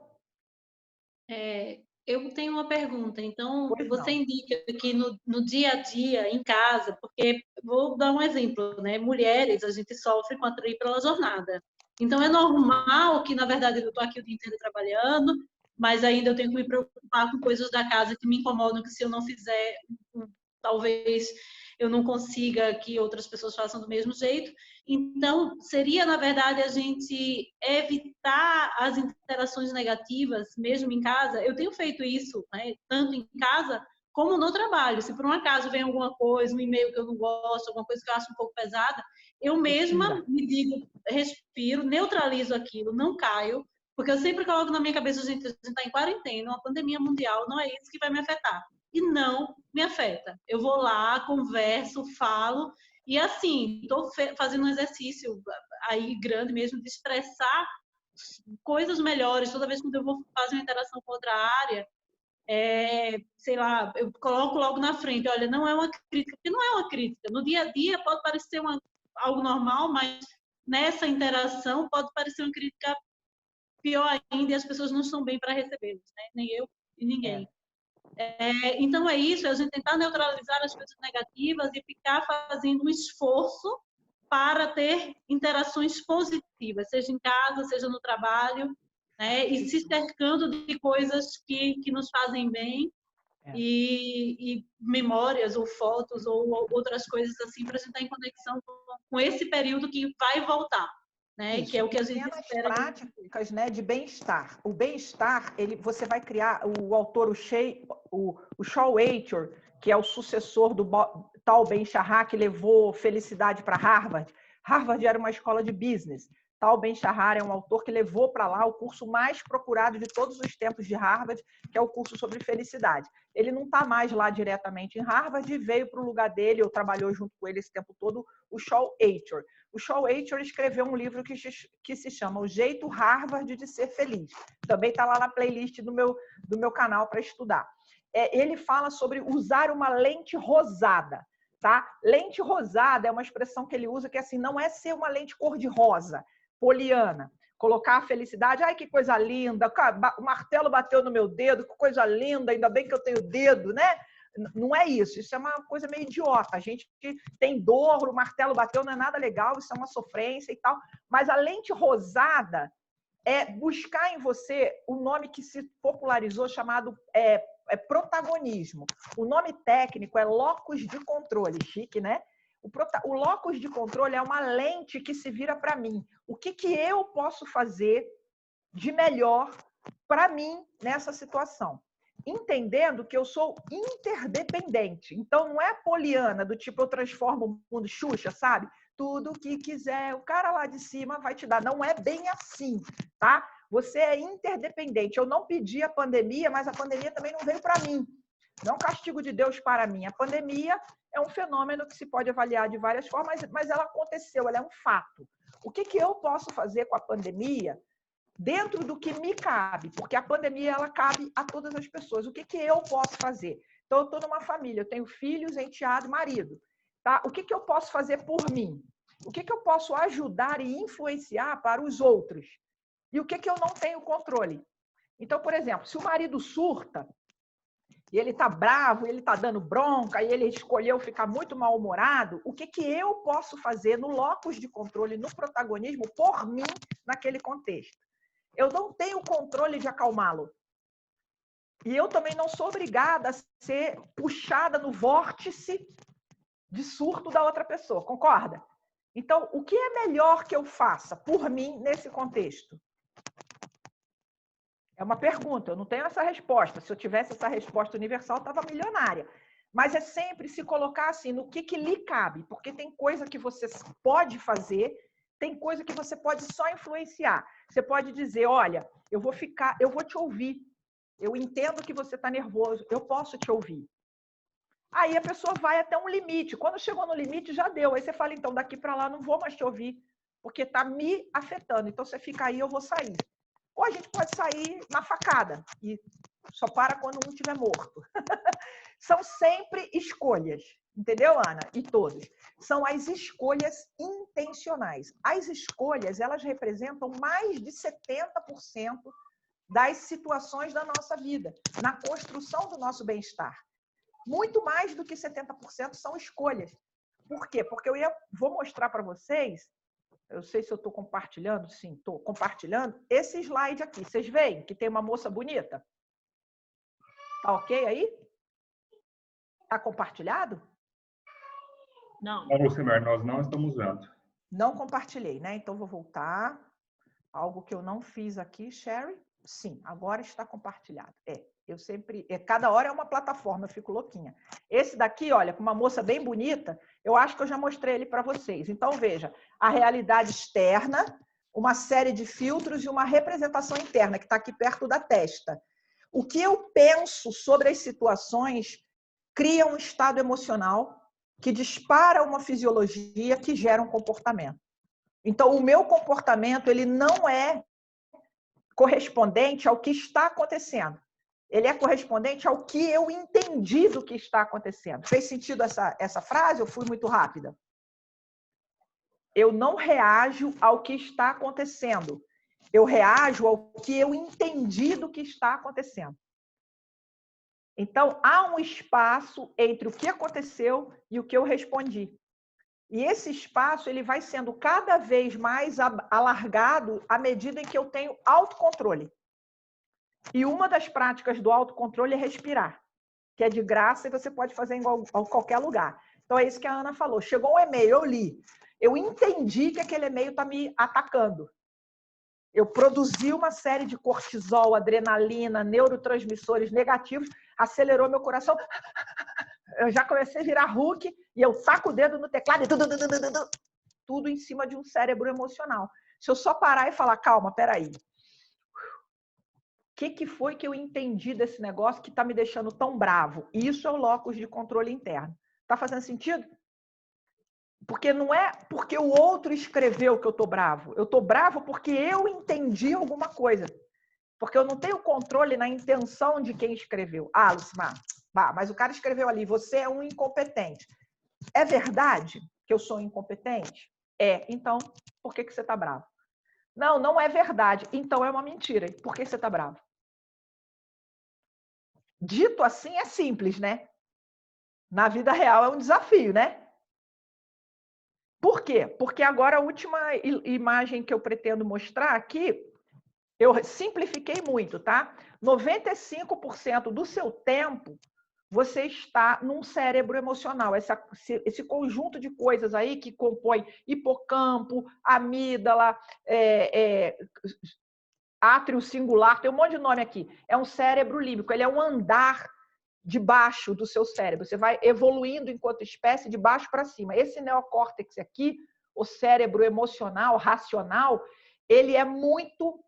Eu tenho uma pergunta. Então, Pois você não. indica que no dia a dia, em casa, porque vou dar um exemplo, né? Mulheres, a gente sofre com a tripla jornada. Então, é normal que, na verdade, eu estou aqui o dia inteiro trabalhando, mas ainda eu tenho que me preocupar com coisas da casa que me incomodam, que se eu não fizer, talvez eu não consiga que outras pessoas façam do mesmo jeito. Então, seria, na verdade, a gente evitar as interações negativas, mesmo em casa. Eu tenho feito isso, né? Tanto em casa como no trabalho. Se por um acaso vem alguma coisa, um e-mail que eu não gosto, alguma coisa que eu acho um pouco pesada, eu mesma me digo, respiro, neutralizo aquilo, não caio, porque eu sempre coloco na minha cabeça, gente, a gente está em quarentena, uma pandemia mundial, não é isso que vai me afetar. E não me afeta. Eu vou lá, converso, falo, e assim, estou fazendo um exercício aí grande mesmo de expressar coisas melhores. Toda vez que eu vou fazer uma interação com outra área, sei lá, eu coloco logo na frente, olha, não é uma crítica, porque não é uma crítica. No dia a dia pode parecer algo normal, mas nessa interação pode parecer uma crítica pior ainda e as pessoas não estão bem para recebê-los, né? Nem eu e ninguém. Então é isso, é a gente tentar neutralizar as coisas negativas e ficar fazendo um esforço para ter interações positivas, seja em casa, seja no trabalho, né? E se cercando de coisas que nos fazem bem, e memórias ou fotos ou outras coisas assim, para a gente estar em conexão com esse período que vai voltar, né? Que é o que a gente espera. Práticas, né, de bem-estar. O bem-estar, você vai criar, o autor, o Shaw Aitor, que é o sucessor do Tal Ben-Shahar, que levou felicidade para Harvard. Harvard era uma escola de business. Tal Ben-Shahar é um autor que levou para lá o curso mais procurado de todos os tempos de Harvard, que é o curso sobre felicidade. Ele não está mais lá diretamente em Harvard e veio para o lugar dele, ou trabalhou junto com ele esse tempo todo, o Shaw Aitor. O Shaw Aitor escreveu um livro que se chama O Jeito Harvard de Ser Feliz. Também está lá na playlist do meu canal para estudar. Ele fala sobre usar uma lente rosada. Tá? Lente rosada é uma expressão que ele usa que assim, não é ser uma lente cor-de-rosa, poliana, colocar a felicidade, ai que coisa linda, o martelo bateu no meu dedo, que coisa linda, ainda bem que eu tenho dedo, né? Não é isso, isso é uma coisa meio idiota, a gente tem dor, o martelo bateu, não é nada legal, isso é uma sofrência e tal, mas a lente rosada é buscar em você o nome que se popularizou chamado protagonismo. O nome técnico é locus de controle, chique, né? O locus de controle é uma lente que se vira para mim. O que eu posso fazer de melhor para mim nessa situação? Entendendo que eu sou interdependente. Então, não é poliana, do tipo eu transformo o mundo Xuxa, sabe? Tudo que quiser, o cara lá de cima vai te dar. Não é bem assim, tá? Você é interdependente. Eu não pedi a pandemia, mas a pandemia também não veio para mim. Não é um castigo de Deus para mim. A pandemia é um fenômeno que se pode avaliar de várias formas, mas ela aconteceu, ela é um fato. O que eu posso fazer com a pandemia dentro do que me cabe? Porque a pandemia ela cabe a todas as pessoas. O que eu posso fazer? Então, eu estou numa família, eu tenho filhos, enteado, marido. Tá? O que eu posso fazer por mim? O que eu posso ajudar e influenciar para os outros? E o que eu não tenho controle? Então, por exemplo, se o marido surta, e ele está bravo, ele está dando bronca, e ele escolheu ficar muito mal-humorado, o que eu posso fazer no locus de controle, no protagonismo, por mim, naquele contexto? Eu não tenho controle de acalmá-lo. E eu também não sou obrigada a ser puxada no vórtice de surto da outra pessoa, concorda? Então, o que é melhor que eu faça por mim nesse contexto? É uma pergunta, eu não tenho essa resposta. Se eu tivesse essa resposta universal, eu estava milionária. Mas é sempre se colocar assim, no que lhe cabe. Porque tem coisa que você pode fazer, tem coisa que você pode só influenciar. Você pode dizer, olha, eu vou te ouvir. Eu entendo que você está nervoso, eu posso te ouvir. Aí a pessoa vai até um limite. Quando chegou no limite, já deu. Aí você fala, então, daqui para lá não vou mais te ouvir, porque está me afetando. Então, você fica aí, eu vou sair. Ou a gente pode sair na facada, e só para quando um estiver morto. São sempre escolhas, entendeu, Ana? E todos. São as escolhas intencionais. As escolhas, elas representam mais de 70% das situações da nossa vida, na construção do nosso bem-estar. Muito mais do que 70% são escolhas. Por quê? Porque vou mostrar para vocês, eu sei se eu estou compartilhando, sim, estou compartilhando, esse slide aqui. Vocês veem que tem uma moça bonita? Tá ok aí? Tá compartilhado? Não. Não, Lucimar, nós não estamos vendo. Não compartilhei, né? Então, vou voltar. Algo que eu não fiz aqui, Sherry. Sim, agora está compartilhado. Eu sempre... cada hora é uma plataforma, eu fico louquinha. Esse daqui, olha, com uma moça bem bonita, eu acho que eu já mostrei ele para vocês. Então, veja, a realidade externa, uma série de filtros e uma representação interna, que está aqui perto da testa. O que eu penso sobre as situações cria um estado emocional que dispara uma fisiologia que gera um comportamento. Então, o meu comportamento ele não é correspondente ao que está acontecendo. Ele é correspondente ao que eu entendi do que está acontecendo. Fez sentido essa frase? Eu fui muito rápida. eu não reajo ao que está acontecendo. Eu reajo ao que eu entendi do que está acontecendo. Então, há um espaço entre o que aconteceu e o que eu respondi. E esse espaço ele vai sendo cada vez mais alargado à medida em que eu tenho autocontrole. E uma das práticas do autocontrole é respirar, que é de graça e você pode fazer em qualquer lugar. Então, é isso que a Ana falou. Chegou um e-mail, eu li. Eu entendi que aquele e-mail está me atacando. Eu produzi uma série de cortisol, adrenalina, neurotransmissores negativos, acelerou meu coração. Eu já comecei a virar Hulk e eu saco o dedo no teclado e tudo em cima de um cérebro emocional. Se eu só parar e falar, calma, peraí. O que foi que eu entendi desse negócio que está me deixando tão bravo? Isso é o locus de controle interno. Está fazendo sentido? Porque não é porque o outro escreveu que eu estou bravo. Eu estou bravo porque eu entendi alguma coisa. Porque eu não tenho controle na intenção de quem escreveu. Ah, Lucimar, mas o cara escreveu ali, você é um incompetente. É verdade que eu sou incompetente? É. Então, por que você está bravo? Não, não é verdade. Então, é uma mentira. Por que você está bravo? Dito assim, é simples, né? Na vida real, é um desafio, né? Por quê? Porque agora a última imagem que eu pretendo mostrar aqui, eu simplifiquei muito, tá? 95% do seu tempo você está num cérebro emocional. Esse conjunto de coisas aí que compõe hipocampo, amígdala, átrio singular, tem um monte de nome aqui. É um cérebro límbico, ele é um andar de baixo do seu cérebro. Você vai evoluindo enquanto espécie de baixo para cima. Esse neocórtex aqui, o cérebro emocional, racional, ele é muito...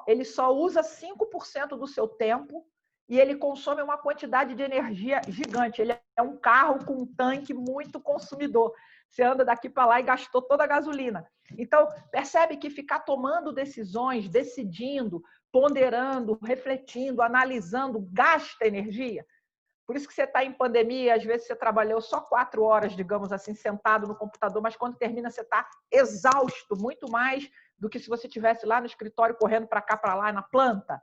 ele só usa 5% do seu tempo e ele consome uma quantidade de energia gigante. Ele é um carro com um tanque muito consumidor. Você anda daqui para lá e gastou toda a gasolina. Então, percebe que ficar tomando decisões, decidindo, ponderando, refletindo, analisando, gasta energia? Por isso que você está em pandemia, às vezes você trabalhou só 4 horas, digamos assim, sentado no computador, mas quando termina você está exausto, muito mais do que se você estivesse lá no escritório correndo para cá, para lá, na planta.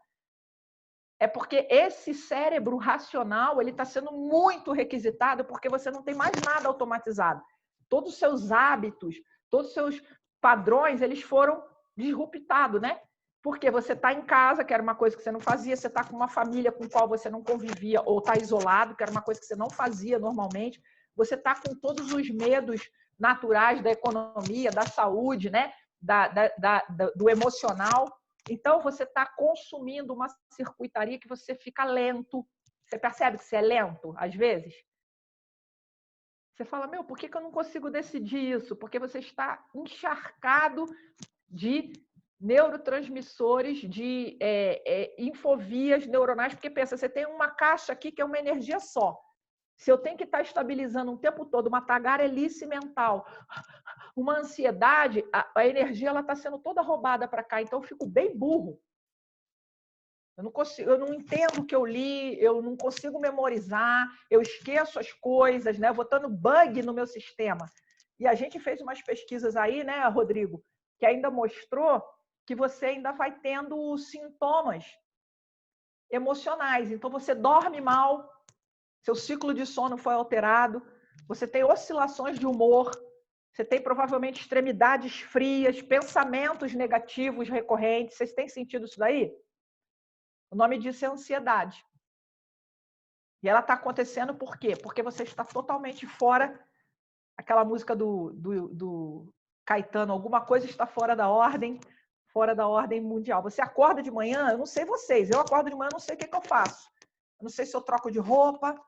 É porque esse cérebro racional ele está sendo muito requisitado porque você não tem mais nada automatizado. Todos os seus hábitos, todos os seus padrões, eles foram disruptados, né? Porque você está em casa, que era uma coisa que você não fazia, você está com uma família com a qual você não convivia, ou está isolado, que era uma coisa que você não fazia normalmente, você está com todos os medos naturais da economia, da saúde, né? Do emocional. Então, você está consumindo uma circuitaria que você fica lento. Você percebe que você é lento, às vezes? Você fala, por que eu não consigo decidir isso? Porque você está encharcado de neurotransmissores, de infovias neuronais, porque pensa, você tem uma caixa aqui que é uma energia só. Se eu tenho que estar estabilizando o tempo todo uma tagarelice mental, uma ansiedade, a energia ela está sendo toda roubada para cá, então eu fico bem burro. Eu não entendo o que eu li, eu não consigo memorizar, eu esqueço as coisas, né? Botando bug no meu sistema. E a gente fez umas pesquisas aí, né, Rodrigo, que ainda mostrou que você ainda vai tendo sintomas emocionais. Então, você dorme mal, seu ciclo de sono foi alterado, você tem oscilações de humor, você tem provavelmente extremidades frias, pensamentos negativos recorrentes. Vocês têm sentido isso daí? O nome disso é ansiedade. E ela está acontecendo por quê? Porque você está totalmente fora, aquela música do Caetano, alguma coisa está fora da ordem mundial. Você acorda de manhã, eu não sei vocês, eu acordo de manhã, eu não sei o que eu faço. Eu não sei se eu troco de roupa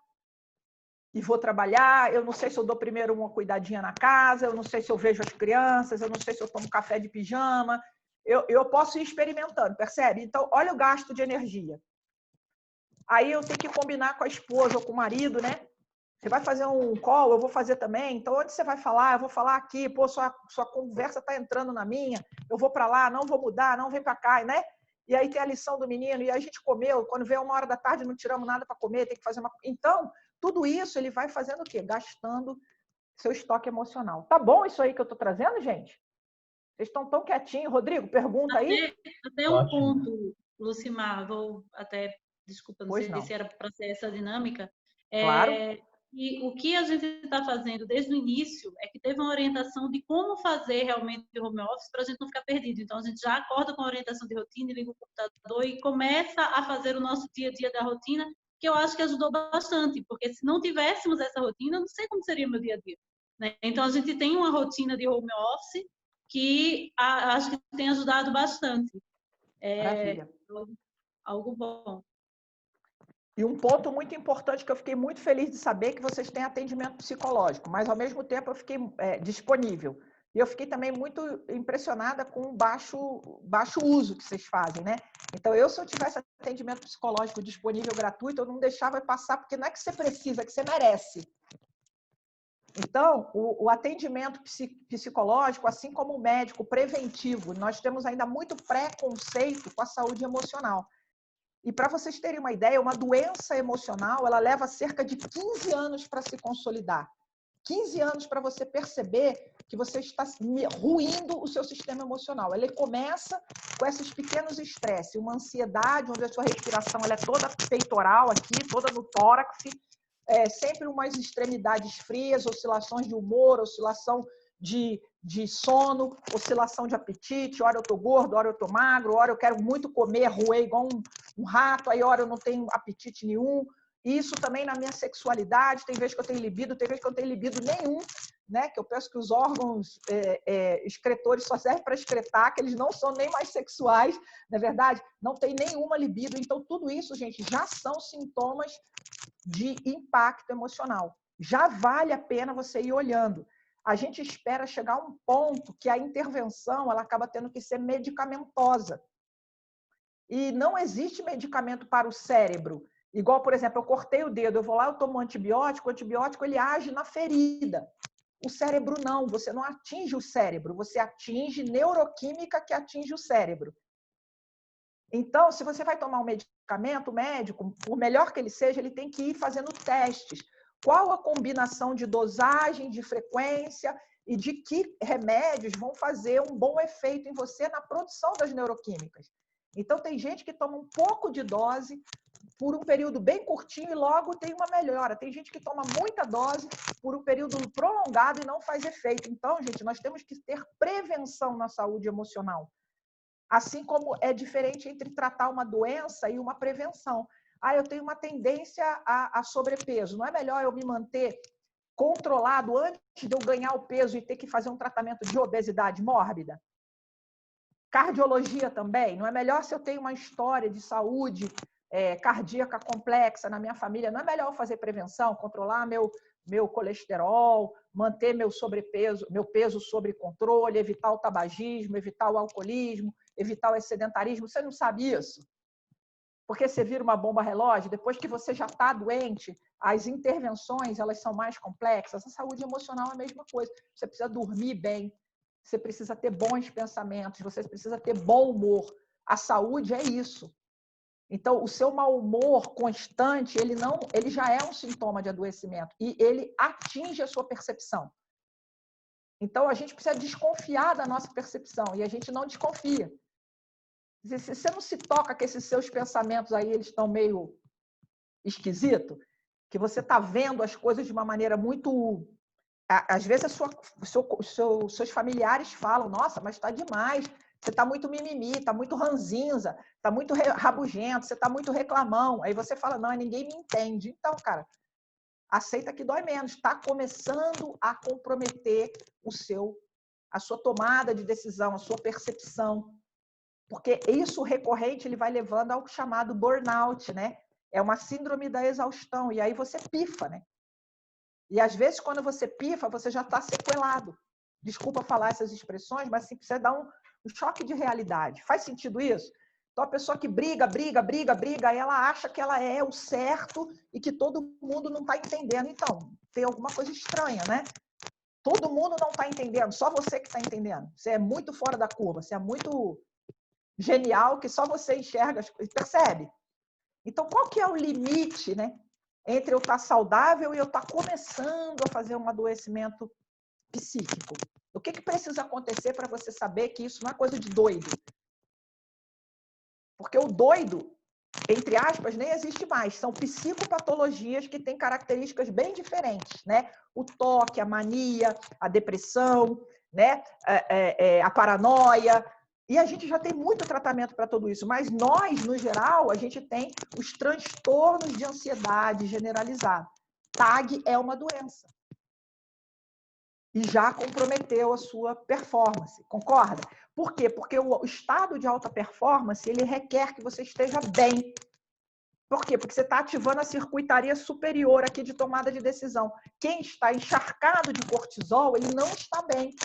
e vou trabalhar, eu não sei se eu dou primeiro uma cuidadinha na casa, eu não sei se eu vejo as crianças, eu não sei se eu tomo café de pijama. Eu posso ir experimentando, percebe? Então, olha o gasto de energia. Aí eu tenho que combinar com a esposa ou com o marido, né? Você vai fazer um call, eu vou fazer também. Então, onde você vai falar? Eu vou falar aqui. Pô, sua conversa está entrando na minha. Eu vou para lá, não vou mudar, não vem para cá, né? E aí tem a lição do menino. E aí a gente comeu. Quando vem 1h da tarde, não tiramos nada para comer. Tem que fazer uma... Então, tudo isso ele vai fazendo o quê? Gastando seu estoque emocional. Tá bom isso aí que eu estou trazendo, gente? Vocês estão tão quietinhos. Rodrigo, pergunta aí. Até um ponto, Lucimar, vou até, desculpa, não sei se era para ser essa dinâmica. Claro. E o que a gente está fazendo desde o início é que teve uma orientação de como fazer realmente o home office para a gente não ficar perdido. Então, a gente já acorda com a orientação de rotina, liga o computador e começa a fazer o nosso dia a dia da rotina, que eu acho que ajudou bastante, porque se não tivéssemos essa rotina, eu não sei como seria o meu dia a dia. Né? Então, a gente tem uma rotina de home office que acho que tem ajudado bastante. Maravilha. Algo bom. E um ponto muito importante que eu fiquei muito feliz de saber que vocês têm atendimento psicológico, mas ao mesmo tempo eu fiquei disponível. E eu fiquei também muito impressionada com o baixo uso que vocês fazem, né? Então, se eu tivesse atendimento psicológico disponível gratuito, eu não deixava passar, porque não é que você precisa, é que você merece. Então, o atendimento psicológico, assim como o médico preventivo, nós temos ainda muito preconceito com a saúde emocional. E para vocês terem uma ideia, uma doença emocional, ela leva cerca de 15 anos para se consolidar. 15 anos para você perceber que você está ruindo o seu sistema emocional. Ele começa com esses pequenos estresses, uma ansiedade, onde a sua respiração ela é toda peitoral aqui, toda no tórax, sempre umas extremidades frias, oscilações de humor, oscilação de sono, oscilação de apetite, hora eu tô gordo, hora eu tô magro, hora eu quero muito comer, roer igual um rato, aí hora eu não tenho apetite nenhum. Isso também na minha sexualidade, tem vezes que eu tenho libido, tem vezes que eu não tenho libido nenhum, né? Que eu penso que os órgãos excretores só servem para excretar, que eles não são nem mais sexuais, não é verdade? Não tem nenhuma libido. Então, tudo isso, gente, já são sintomas de impacto emocional. Já vale a pena você ir olhando. A gente espera chegar a um ponto que a intervenção ela acaba tendo que ser medicamentosa. E não existe medicamento para o cérebro. Igual, por exemplo, eu cortei o dedo, eu vou lá, eu tomo um antibiótico, o antibiótico ele age na ferida. O cérebro não, você não atinge o cérebro, você atinge neuroquímica que atinge o cérebro. Então, se você vai tomar um medicamento, o médico, por melhor que ele seja, ele tem que ir fazendo testes. Qual a combinação de dosagem, de frequência e de que remédios vão fazer um bom efeito em você na produção das neuroquímicas. Então, tem gente que toma um pouco de dose por um período bem curtinho e logo tem uma melhora. Tem gente que toma muita dose por um período prolongado e não faz efeito. Então, gente, nós temos que ter prevenção na saúde emocional. Assim como é diferente entre tratar uma doença e uma prevenção. Eu tenho uma tendência a sobrepeso. Não é melhor eu me manter controlado antes de eu ganhar o peso e ter que fazer um tratamento de obesidade mórbida? Cardiologia também. Não é melhor se eu tenho uma história de saúde cardíaca complexa na minha família, não é melhor eu fazer prevenção, controlar meu colesterol, manter meu peso sob controle, evitar o tabagismo, evitar o alcoolismo, evitar o sedentarismo? Você não sabe isso? Porque você vira uma bomba relógio, depois que você já está doente, as intervenções elas são mais complexas. A saúde emocional é a mesma coisa. Você precisa dormir bem, você precisa ter bons pensamentos, você precisa ter bom humor. A saúde é isso. Então, o seu mau humor constante, ele já é um sintoma de adoecimento e ele atinge a sua percepção. Então, a gente precisa desconfiar da nossa percepção e a gente não desconfia. Você não se toca que esses seus pensamentos aí eles estão meio esquisitos, que você está vendo as coisas de uma maneira muito... Às vezes, seus familiares falam, nossa, mas está demais, você está muito mimimi, está muito ranzinza, está muito rabugento, você está muito reclamão. Aí você fala, não, ninguém me entende. Então, cara, aceita que dói menos. Está começando a comprometer a sua tomada de decisão, a sua percepção. Porque isso recorrente ele vai levando ao chamado burnout, né? É uma síndrome da exaustão. E aí você pifa, né? E às vezes, quando você pifa, você já está sequelado. Desculpa falar essas expressões, mas assim, precisa dar um choque de realidade. Faz sentido isso? Então, a pessoa que briga, ela acha que ela é o certo e que todo mundo não está entendendo. Então, tem alguma coisa estranha, né? Todo mundo não está entendendo, só você que está entendendo. Você é muito fora da curva, você é muito genial que só você enxerga as coisas, percebe? Então, qual que é o limite, né? Entre eu estar saudável e eu estar começando a fazer um adoecimento psíquico. O que precisa acontecer para você saber que isso não é coisa de doido? Porque o doido, entre aspas, nem existe mais. São psicopatologias que têm características bem diferentes, né? O toque, a mania, a depressão, né? A paranoia. E a gente já tem muito tratamento para tudo isso. Mas nós, no geral, a gente tem os transtornos de ansiedade generalizada. TAG é uma doença. E já comprometeu a sua performance. Concorda? Por quê? Porque o estado de alta performance, ele requer que você esteja bem. Por quê? Porque você está ativando a circuitaria superior aqui de tomada de decisão. Quem está encharcado de cortisol, ele não está bem.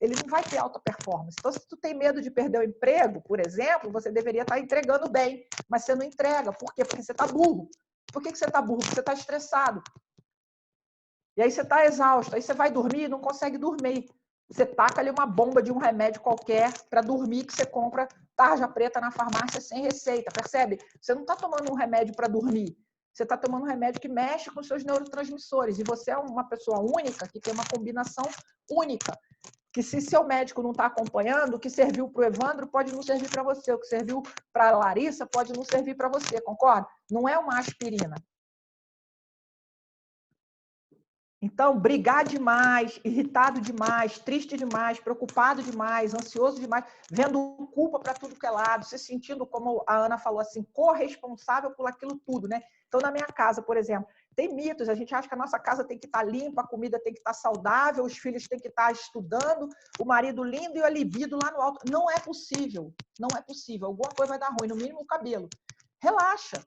Ele não vai ter alta performance. Então, se tu tem medo de perder o emprego, por exemplo, você deveria estar entregando bem, mas você não entrega. Por quê? Porque você está burro. Por que você está burro? Porque você está estressado. E aí você está exausto. Aí você vai dormir e não consegue dormir. Você taca ali uma bomba de um remédio qualquer para dormir que você compra tarja preta na farmácia sem receita, percebe? Você não está tomando um remédio para dormir. Você está tomando um remédio que mexe com seus neurotransmissores. E você é uma pessoa única, que tem uma combinação única. Que se seu médico não está acompanhando, o que serviu para o Evandro pode não servir para você. O que serviu para a Larissa pode não servir para você, concorda? Não é uma aspirina. Então, brigar demais, irritado demais, triste demais, preocupado demais, ansioso demais, vendo culpa para tudo que é lado, se sentindo, como a Ana falou assim, corresponsável por aquilo tudo, né? Então, na minha casa, por exemplo, tem mitos, a gente acha que a nossa casa tem que estar limpa, a comida tem que estar saudável, os filhos têm que estar estudando, o marido lindo e a libido lá no alto. Não é possível, não é possível. Alguma coisa vai dar ruim, no mínimo o cabelo. Relaxa.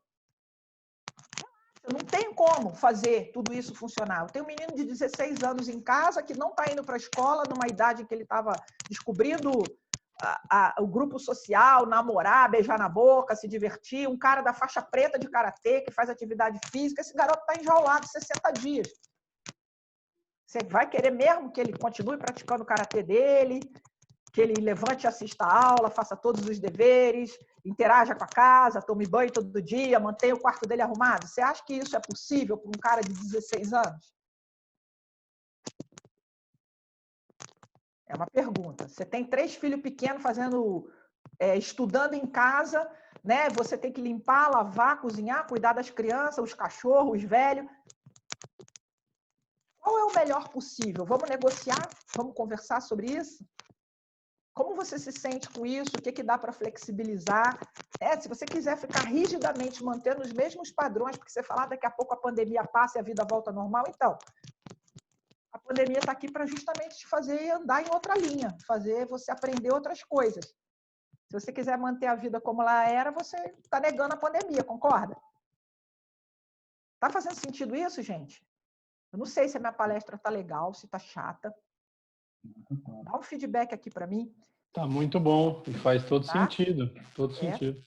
Eu não tenho como fazer tudo isso funcionar. Eu tenho um menino de 16 anos em casa que não está indo para a escola numa idade em que ele estava descobrindo o grupo social, namorar, beijar na boca, se divertir. Um cara da faixa preta de karatê que faz atividade física. Esse garoto está enjaulado 60 dias. Você vai querer mesmo que ele continue praticando o karatê dele, que ele levante e assista a aula, faça todos os deveres, interaja com a casa, tome banho todo dia, mantenha o quarto dele arrumado? Você acha que isso é possível para um cara de 16 anos? É uma pergunta. Você tem 3 filhos pequenos estudando em casa, né? Você tem que limpar, lavar, cozinhar, cuidar das crianças, os cachorros, os velhos. Qual é o melhor possível? Vamos negociar? Vamos conversar sobre isso? Como você se sente com isso? O que dá para flexibilizar? Se você quiser ficar rigidamente mantendo os mesmos padrões, porque você falar daqui a pouco a pandemia passa e a vida volta ao normal, então, a pandemia está aqui para justamente te fazer andar em outra linha, fazer você aprender outras coisas. Se você quiser manter a vida como ela era, você está negando a pandemia, concorda? Está fazendo sentido isso, gente? Eu não sei se a minha palestra está legal, se está chata. Dá um feedback aqui para mim. Tá muito bom e faz todo sentido. Todo sentido.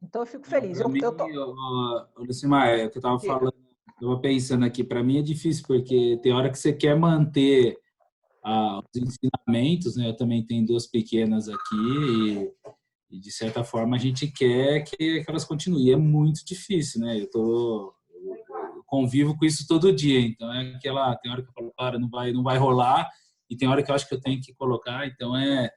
Então eu fico feliz. Lucimar, é o que eu estava falando, eu estava pensando aqui, para mim é difícil, porque tem hora que você quer manter os ensinamentos, né? Eu também tenho 2 pequenas aqui e de certa forma a gente quer que elas continuem. É muito difícil, né? Eu convivo com isso todo dia, então é aquela, tem hora que eu falo, para, não vai rolar, e tem hora que eu acho que eu tenho que colocar, então é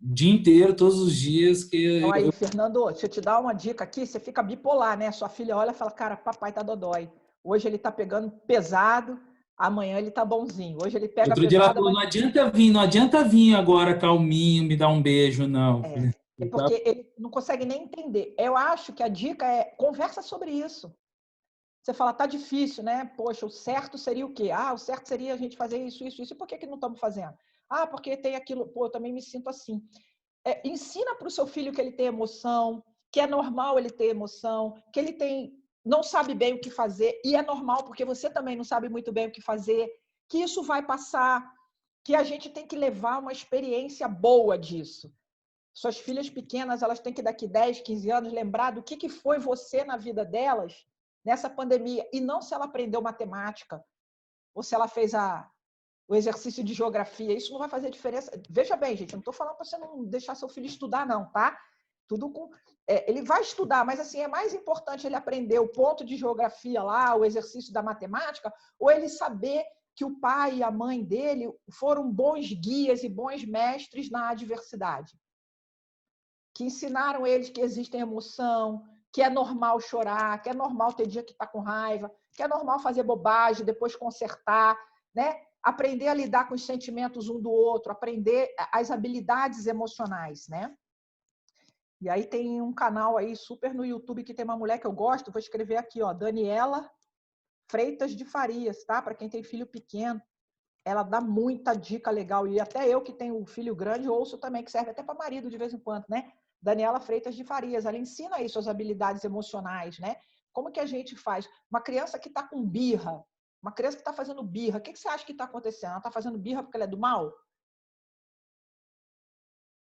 dia inteiro, todos os dias que... Então aí, Fernando, deixa eu te dar uma dica aqui, você fica bipolar, né? Sua filha olha e fala, cara, papai tá dodói. Hoje ele tá pegando pesado, amanhã ele tá bonzinho. Hoje ele pega Outro dia ela pesado, falou, não adianta vir agora calminho, me dar um beijo, não. É porque ele não consegue nem entender. Eu acho que a dica é, conversa sobre isso. Você fala, tá difícil, né? Poxa, o certo seria o quê? O certo seria a gente fazer isso. E por que não estamos fazendo? Porque tem aquilo. Pô, eu também me sinto assim. Ensina para o seu filho que ele tem emoção, que é normal ele ter emoção, que ele não sabe bem o que fazer, e é normal porque você também não sabe muito bem o que fazer, que isso vai passar, que a gente tem que levar uma experiência boa disso. Suas filhas pequenas, elas têm que daqui 10, 15 anos lembrar do que foi você na vida delas nessa pandemia, e não se ela aprendeu matemática, ou se ela fez o exercício de geografia. Isso não vai fazer diferença. Veja bem, gente, eu não estou falando para você não deixar seu filho estudar, não, tá? Tudo com... ele vai estudar, mas assim, é mais importante ele aprender o ponto de geografia lá, o exercício da matemática, ou ele saber que o pai e a mãe dele foram bons guias e bons mestres na adversidade, que ensinaram eles que existe emoção, que é normal chorar, que é normal ter dia que está com raiva, que é normal fazer bobagem, depois consertar, né? Aprender a lidar com os sentimentos um do outro, aprender as habilidades emocionais, né? E aí tem um canal aí super no YouTube que tem uma mulher que eu gosto, vou escrever aqui, ó, Daniela Freitas de Farias, tá? Para quem tem filho pequeno, ela dá muita dica legal, e até eu que tenho um filho grande ouço também, que serve até para marido de vez em quando, né? Daniela Freitas de Farias, ela ensina aí suas habilidades emocionais, né? Como que a gente faz? Uma criança que está com birra, uma criança que está fazendo birra, o que você acha que está acontecendo? Ela está fazendo birra porque ela é do mal?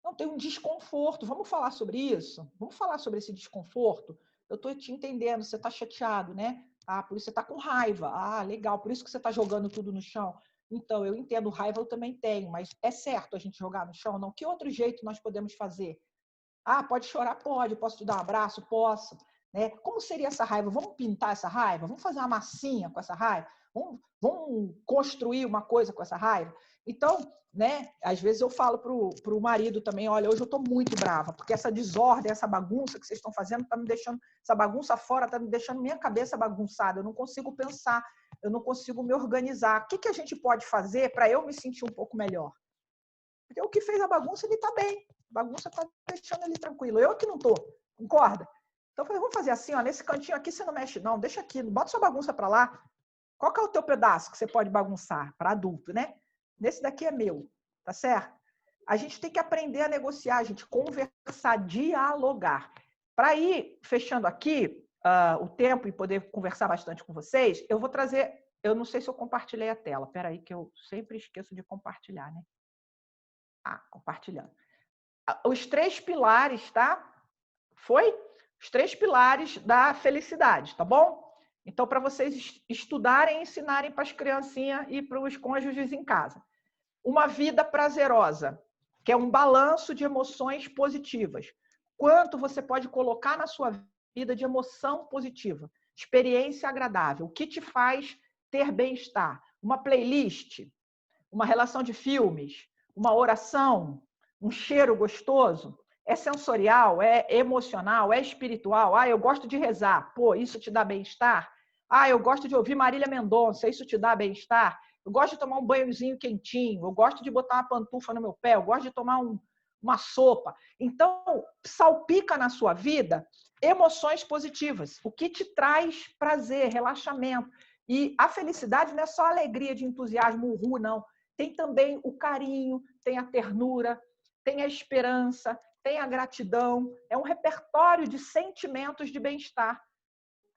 Não, tem um desconforto. Vamos falar sobre isso? Vamos falar sobre esse desconforto? Eu estou te entendendo, você está chateado, né? Ah, por isso você está com raiva. Ah, legal, por isso que você está jogando tudo no chão. Então, eu entendo, raiva eu também tenho, mas é certo a gente jogar no chão? Não. Que outro jeito nós podemos fazer? Ah, pode chorar? Pode. Posso te dar um abraço? Posso. Né? Como seria essa raiva? Vamos pintar essa raiva? Vamos fazer uma massinha com essa raiva? Vamos construir uma coisa com essa raiva? Então, né, às vezes eu falo pro marido também, olha, hoje eu estou muito brava, porque essa desordem, essa bagunça que vocês estão fazendo, tá me deixando, essa bagunça fora está me deixando minha cabeça bagunçada, eu não consigo pensar, eu não consigo me organizar. O que a gente pode fazer para eu me sentir um pouco melhor? Porque o que fez a bagunça, ele está bem. A bagunça está deixando ele tranquilo. Eu que não estou, concorda? Então, eu falei, vamos fazer assim, ó, nesse cantinho aqui você não mexe não, deixa aqui, bota sua bagunça para lá. Qual que é o teu pedaço que você pode bagunçar para adulto, né? Nesse daqui é meu, tá certo? A gente tem que aprender a negociar, a gente conversar, dialogar. Para ir fechando aqui o tempo e poder conversar bastante com vocês, eu vou trazer, eu não sei se eu compartilhei a tela, espera aí que eu sempre esqueço de compartilhar, né? Ah, compartilhando. Os 3 pilares, tá? Foi? Os 3 pilares da felicidade, tá bom? Então, para vocês estudarem e ensinarem para as criancinhas e para os cônjuges em casa. Uma vida prazerosa, que é um balanço de emoções positivas. Quanto você pode colocar na sua vida de emoção positiva? Experiência agradável. O que te faz ter bem-estar? Uma playlist, uma relação de filmes, uma oração, um cheiro gostoso. É sensorial, é emocional, é espiritual. Ah, eu gosto de rezar. Pô, isso te dá bem-estar? Ah, eu gosto de ouvir Marília Mendonça. Isso te dá bem-estar? Eu gosto de tomar um banhozinho quentinho. Eu gosto de botar uma pantufa no meu pé. Eu gosto de tomar uma sopa. Então, salpica na sua vida emoções positivas. O que te traz prazer, relaxamento. E a felicidade não é só alegria de entusiasmo, uhul, não. Tem também o carinho, tem a ternura, tem a esperança, tem a gratidão, é um repertório de sentimentos de bem-estar.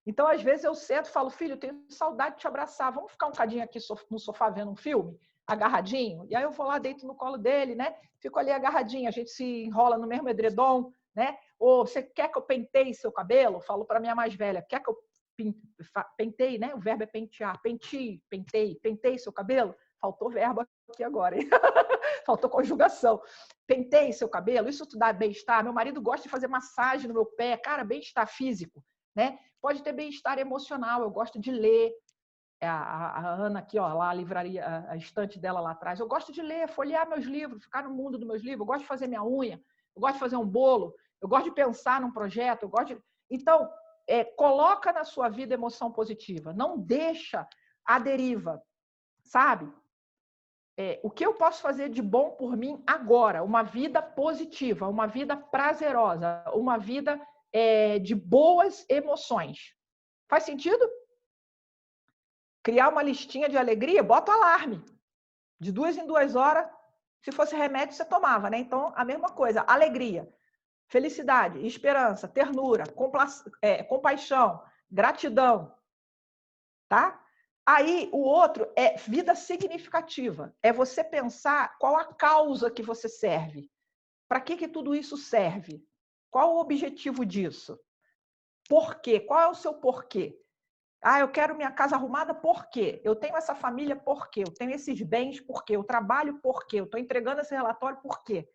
Então, às vezes, eu sento e falo, filho, eu tenho saudade de te abraçar, vamos ficar um cadinho aqui no sofá vendo um filme, agarradinho? E aí eu vou lá, deito no colo dele, né? Fico ali agarradinho, a gente se enrola no mesmo edredom, né? Ou você quer que eu penteie seu cabelo? Falo para minha mais velha, quer que eu penteie, né? O verbo é pentear, pentei seu cabelo? Faltou verbo aqui agora, hein? Faltou conjugação. Pentei seu cabelo, isso te dá bem-estar? Meu marido gosta de fazer massagem no meu pé, cara, bem-estar físico, né? Pode ter bem-estar emocional, eu gosto de ler. A Ana aqui, ó, lá a livraria, a estante dela lá atrás. Eu gosto de ler, folhear meus livros, ficar no mundo dos meus livros. Eu gosto de fazer minha unha, eu gosto de fazer um bolo, eu gosto de pensar num projeto, eu gosto de... Então, coloca na sua vida emoção positiva, não deixa a deriva, sabe? O que eu posso fazer de bom por mim agora? Uma vida positiva, uma vida prazerosa, uma vida de boas emoções. Faz sentido? Criar uma listinha de alegria, bota o alarme. De 2 em 2 horas, se fosse remédio, você tomava, né? Então, a mesma coisa. Alegria, felicidade, esperança, ternura, compaixão, gratidão. Tá? Aí, o outro é vida significativa. É você pensar qual a causa que você serve. Para que tudo isso serve? Qual o objetivo disso? Por quê? Qual é o seu porquê? Ah, eu quero minha casa arrumada, por quê? Eu tenho essa família, por quê? Eu tenho esses bens, por quê? Eu trabalho, por quê? Eu estou entregando esse relatório, por quê?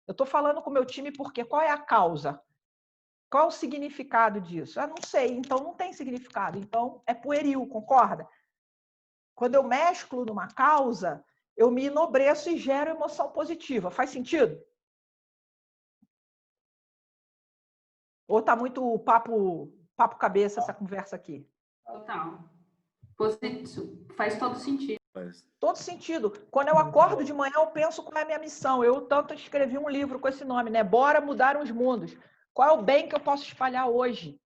Eu estou falando com o meu time, por quê? Qual é a causa? Qual é o significado disso? Eu não sei, então não tem significado. Então é pueril, concorda? Quando eu mesclo numa causa, eu me enobreço e gero emoção positiva. Faz sentido? Ou está muito papo cabeça essa conversa aqui? Total. Faz todo sentido. Todo sentido. Quando eu acordo de manhã, eu penso qual é a minha missão. Eu tanto escrevi um livro com esse nome, né? Bora mudar os mundos. Qual é o bem que eu posso espalhar hoje?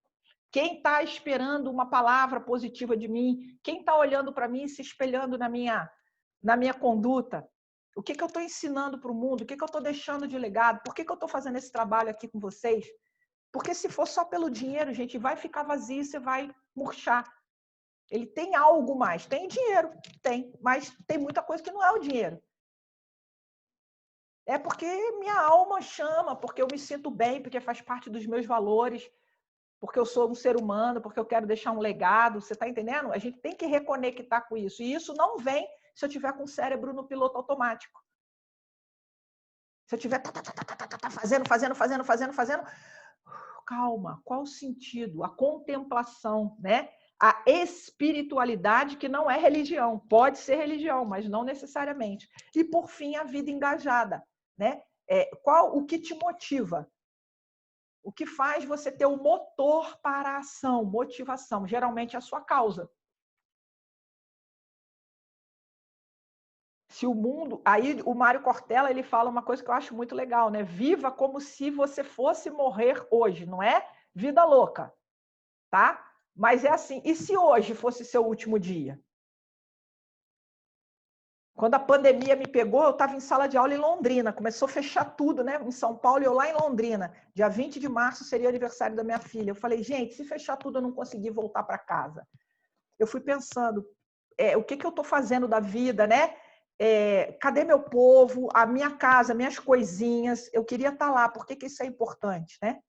Quem está esperando uma palavra positiva de mim? Quem está olhando para mim e se espelhando na minha conduta? O que eu estou ensinando para o mundo? O que eu estou deixando de legado? Por que eu estou fazendo esse trabalho aqui com vocês? Porque se for só pelo dinheiro, gente, vai ficar vazio e você vai murchar. Ele tem algo mais. Tem dinheiro, tem, mas tem muita coisa que não é o dinheiro. É porque minha alma chama, porque eu me sinto bem, porque faz parte dos meus valores, porque eu sou um ser humano, porque eu quero deixar um legado. Você está entendendo? A gente tem que reconectar com isso. E isso não vem se eu tiver com o cérebro no piloto automático. Se eu tiver fazendo, calma, qual o sentido? A contemplação, né? A espiritualidade, que não é religião. Pode ser religião, mas não necessariamente. E, por fim, a vida engajada, né? O que te motiva? O que faz você ter o motor para a ação, motivação? Geralmente é a sua causa. Se o mundo... Aí o Mário Cortella, ele fala uma coisa que eu acho muito legal, né? Viva como se você fosse morrer hoje, não é vida louca, tá? Mas é assim, e se hoje fosse seu último dia? Quando a pandemia me pegou, eu estava em sala de aula em Londrina, começou a fechar tudo, né? Em São Paulo e eu lá em Londrina. Dia 20 de março seria o aniversário da minha filha. Eu falei, gente, se fechar tudo, eu não consegui voltar para casa. Eu fui pensando, o que eu estou fazendo da vida, né? Cadê meu povo, a minha casa, minhas coisinhas? Eu queria estar lá, por que isso é importante, né?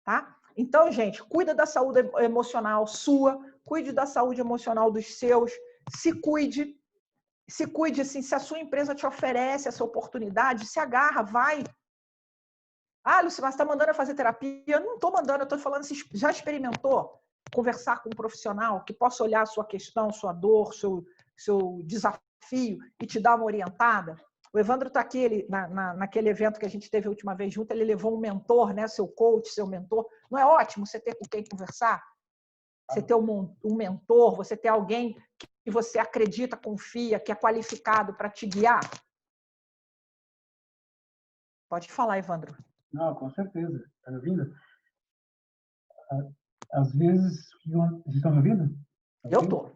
Tá? Então, gente, cuida da saúde emocional sua, cuide da saúde emocional dos seus, se cuide assim, se a sua empresa te oferece essa oportunidade, se agarra, vai. Ah, Lucimar, você está mandando eu fazer terapia? Eu não estou mandando, eu estou falando, já experimentou conversar com um profissional que possa olhar a sua questão, sua dor, seu desafio e te dar uma orientada? O Evandro está aqui, naquele evento que a gente teve a última vez junto, ele levou um mentor, né? Seu coach, seu mentor. Não é ótimo você ter com quem conversar? Você ter um mentor, você ter alguém que você acredita, confia, que é qualificado para te guiar? Pode falar, Evandro. Não, com certeza. Está me ouvindo? Às vezes... Vocês estão me ouvindo? Eu estou.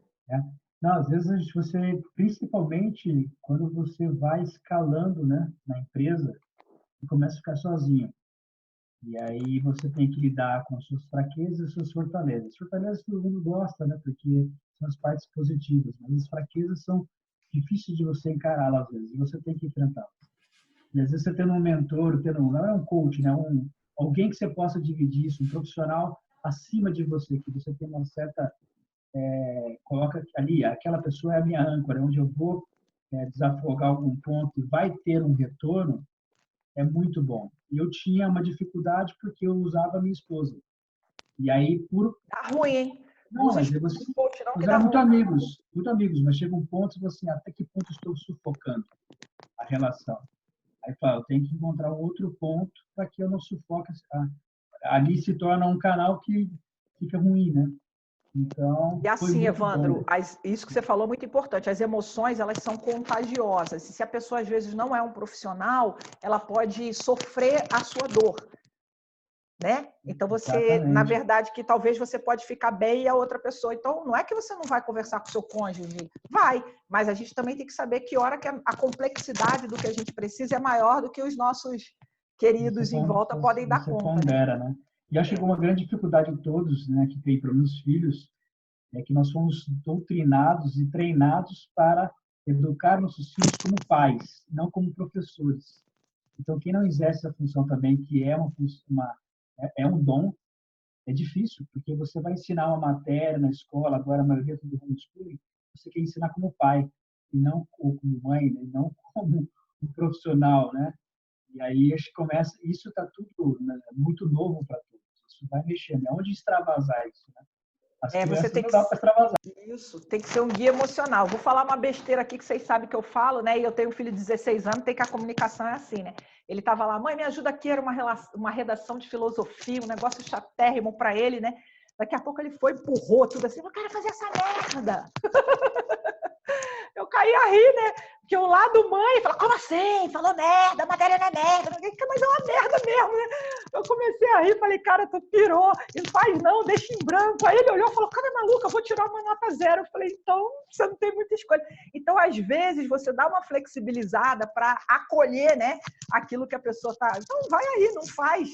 Não, às vezes você, principalmente quando você vai escalando, né, na empresa, e começa a ficar sozinho. E aí você tem que lidar com as suas fraquezas e as suas fortalezas. As fortalezas todo mundo gosta, né, porque são as partes positivas, mas as fraquezas são difíceis de você encará-las às vezes, e você tem que enfrentá-las. E às vezes você tendo um mentor, não é um coach, né, alguém que você possa dividir isso, um profissional acima de você, que você tem uma certa... coloca ali, aquela pessoa é a minha âncora, onde eu vou desafogar algum ponto e vai ter um retorno, é muito bom. E eu tinha uma dificuldade porque eu usava a minha esposa. E aí, Tá ruim, hein? Não, mas eram muito amigos, mas chega um ponto, assim, até que ponto estou sufocando a relação? Aí fala, eu tenho que encontrar um outro ponto para que eu não sufoque. Ali se torna um canal que fica ruim, né? Então, e assim, Evandro, isso que você falou é muito importante. As emoções, elas são contagiosas. E se a pessoa, às vezes, não é um profissional, ela pode sofrer a sua dor, né? Então, você, exatamente, na verdade, que talvez você pode ficar bem e a outra pessoa. Então, não é que você não vai conversar com o seu cônjuge. Vai, mas a gente também tem que saber que hora que a complexidade do que a gente precisa é maior do que os nossos queridos em volta podem dar conta. Pondera, né? E acho que uma grande dificuldade de todos, né, que tem para os filhos, é que nós fomos doutrinados e treinados para educar nossos filhos como pais, não como professores. Então, quem não exerce a função também, que é um dom, é difícil, porque você vai ensinar uma matéria na escola, agora a maioria do homeschooling, você quer ensinar como pai, e não como mãe, né? Não como um profissional, né? E aí isso está tudo, né, muito novo para todos. Isso vai mexendo. É onde extravasar isso, né? As você tem não que... dá para extravasar. Isso, tem que ser um guia emocional. Vou falar uma besteira aqui que vocês sabem que eu falo, né? E eu tenho um filho de 16 anos, tem que a comunicação é assim, né? Ele estava lá, mãe, me ajuda aqui, era uma redação de filosofia, um negócio chatérrimo para ele, né? Daqui a pouco ele foi, empurrou tudo assim, eu quero fazer essa merda. Eu caí a rir, né? Porque o lado mãe fala, como assim? Falou merda, a matéria não é merda. Mas é uma merda mesmo, né? Eu comecei a rir, falei, cara, tu pirou. Ele faz não, deixa em branco. Aí ele olhou e falou, cara, maluca, eu vou tirar uma nota 0. Eu falei, então, você não tem muita escolha. Então, às vezes, você dá uma flexibilizada para acolher, né, aquilo que a pessoa tá... Então, vai aí, não faz.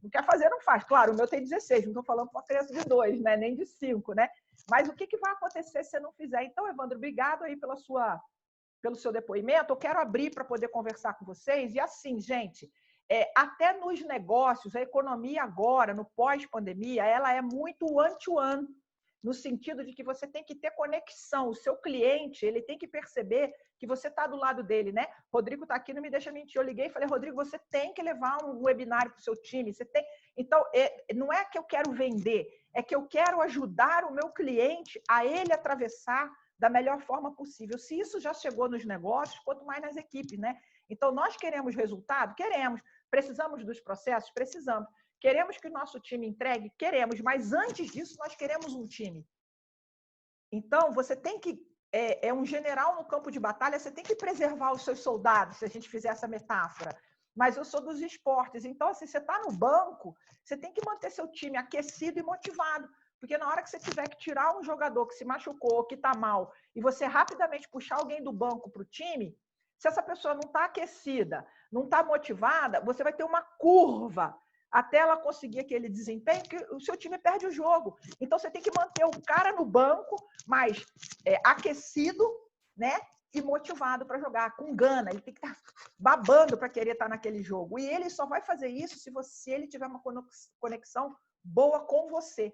Não quer fazer, não faz. Claro, o meu tem 16, não estou falando para uma criança de 2, né? Nem de 5, né? Mas o que vai acontecer se você não fizer? Então, Evandro, obrigado aí pelo seu depoimento. Eu quero abrir para poder conversar com vocês. E assim, gente, até nos negócios, a economia agora, no pós-pandemia, ela é muito one-to-one, no sentido de que você tem que ter conexão. O seu cliente, ele tem que perceber que você está do lado dele, né? Rodrigo está aqui, não me deixa mentir. Eu liguei e falei, Rodrigo, você tem que levar um webinário para o seu time. Você tem... Então, não é que eu quero vender, é que eu quero ajudar o meu cliente a ele atravessar da melhor forma possível. Se isso já chegou nos negócios, quanto mais nas equipes, né? Então, nós queremos resultado? Queremos. Precisamos dos processos? Precisamos. Queremos que o nosso time entregue? Queremos. Mas antes disso, nós queremos um time. Então, você tem que... um general no campo de batalha, você tem que preservar os seus soldados, se a gente fizer essa metáfora. Mas eu sou dos esportes. Então, assim, você está no banco, você tem que manter seu time aquecido e motivado. Porque na hora que você tiver que tirar um jogador que se machucou, que está mal, e você rapidamente puxar alguém do banco para o time, se essa pessoa não está aquecida, não está motivada, você vai ter uma curva até ela conseguir aquele desempenho que o seu time perde o jogo. Então, você tem que manter o cara no banco, mas aquecido, né? E motivado para jogar, com gana. Ele tem que estar babando para querer estar naquele jogo. E ele só vai fazer isso se ele tiver uma conexão boa com você.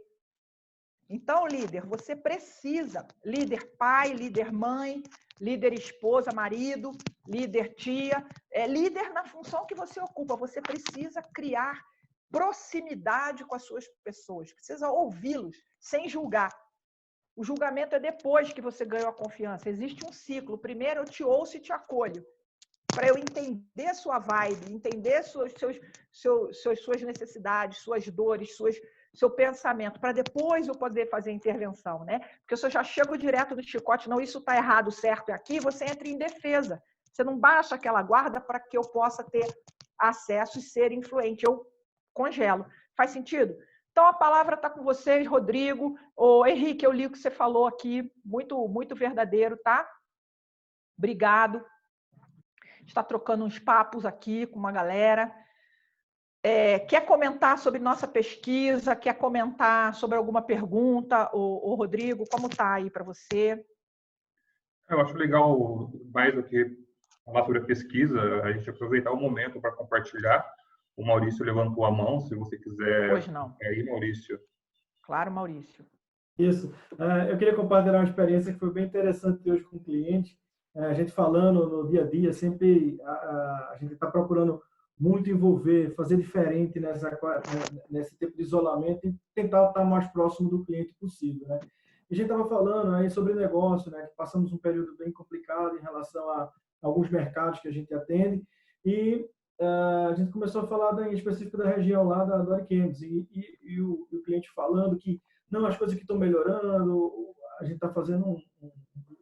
Então, líder, você precisa, líder pai, líder mãe, líder esposa, marido, líder tia, líder na função que você ocupa. Você precisa criar proximidade com as suas pessoas, precisa ouvi-los sem julgar. O julgamento é depois que você ganhou a confiança. Existe um ciclo. Primeiro eu te ouço e te acolho, para eu entender a sua vibe, entender suas necessidades, suas dores, seu pensamento, para depois eu poder fazer a intervenção, né? Porque se eu já chego direto do chicote, não, isso está errado, certo é aqui, você entra em defesa. Você não baixa aquela guarda para que eu possa ter acesso e ser influente. Eu congelo. Faz sentido? Então, a palavra está com vocês, Rodrigo. Henrique, eu li o que você falou aqui, muito, muito verdadeiro, tá? Obrigado. Está trocando uns papos aqui com uma galera. Quer comentar sobre nossa pesquisa? Quer comentar sobre alguma pergunta? Rodrigo, como está aí para você? Eu acho legal, mais do que falar sobre a pesquisa, a gente aproveitar o momento para compartilhar. O Maurício levantou a mão, se você quiser. Hoje não. Aí, Maurício. Claro, Maurício. Isso. Eu queria compartilhar uma experiência que foi bem interessante hoje com o cliente. A gente falando no dia a dia, sempre a gente está procurando muito envolver, fazer diferente nesse tipo de isolamento e tentar estar mais próximo do cliente possível, né? A gente estava falando aí sobre negócio, né? Que passamos um período bem complicado em relação a alguns mercados que a gente atende e a gente começou a falar em específico da região lá do Ariquemes e o cliente falando que não, as coisas que estão melhorando, a gente está fazendo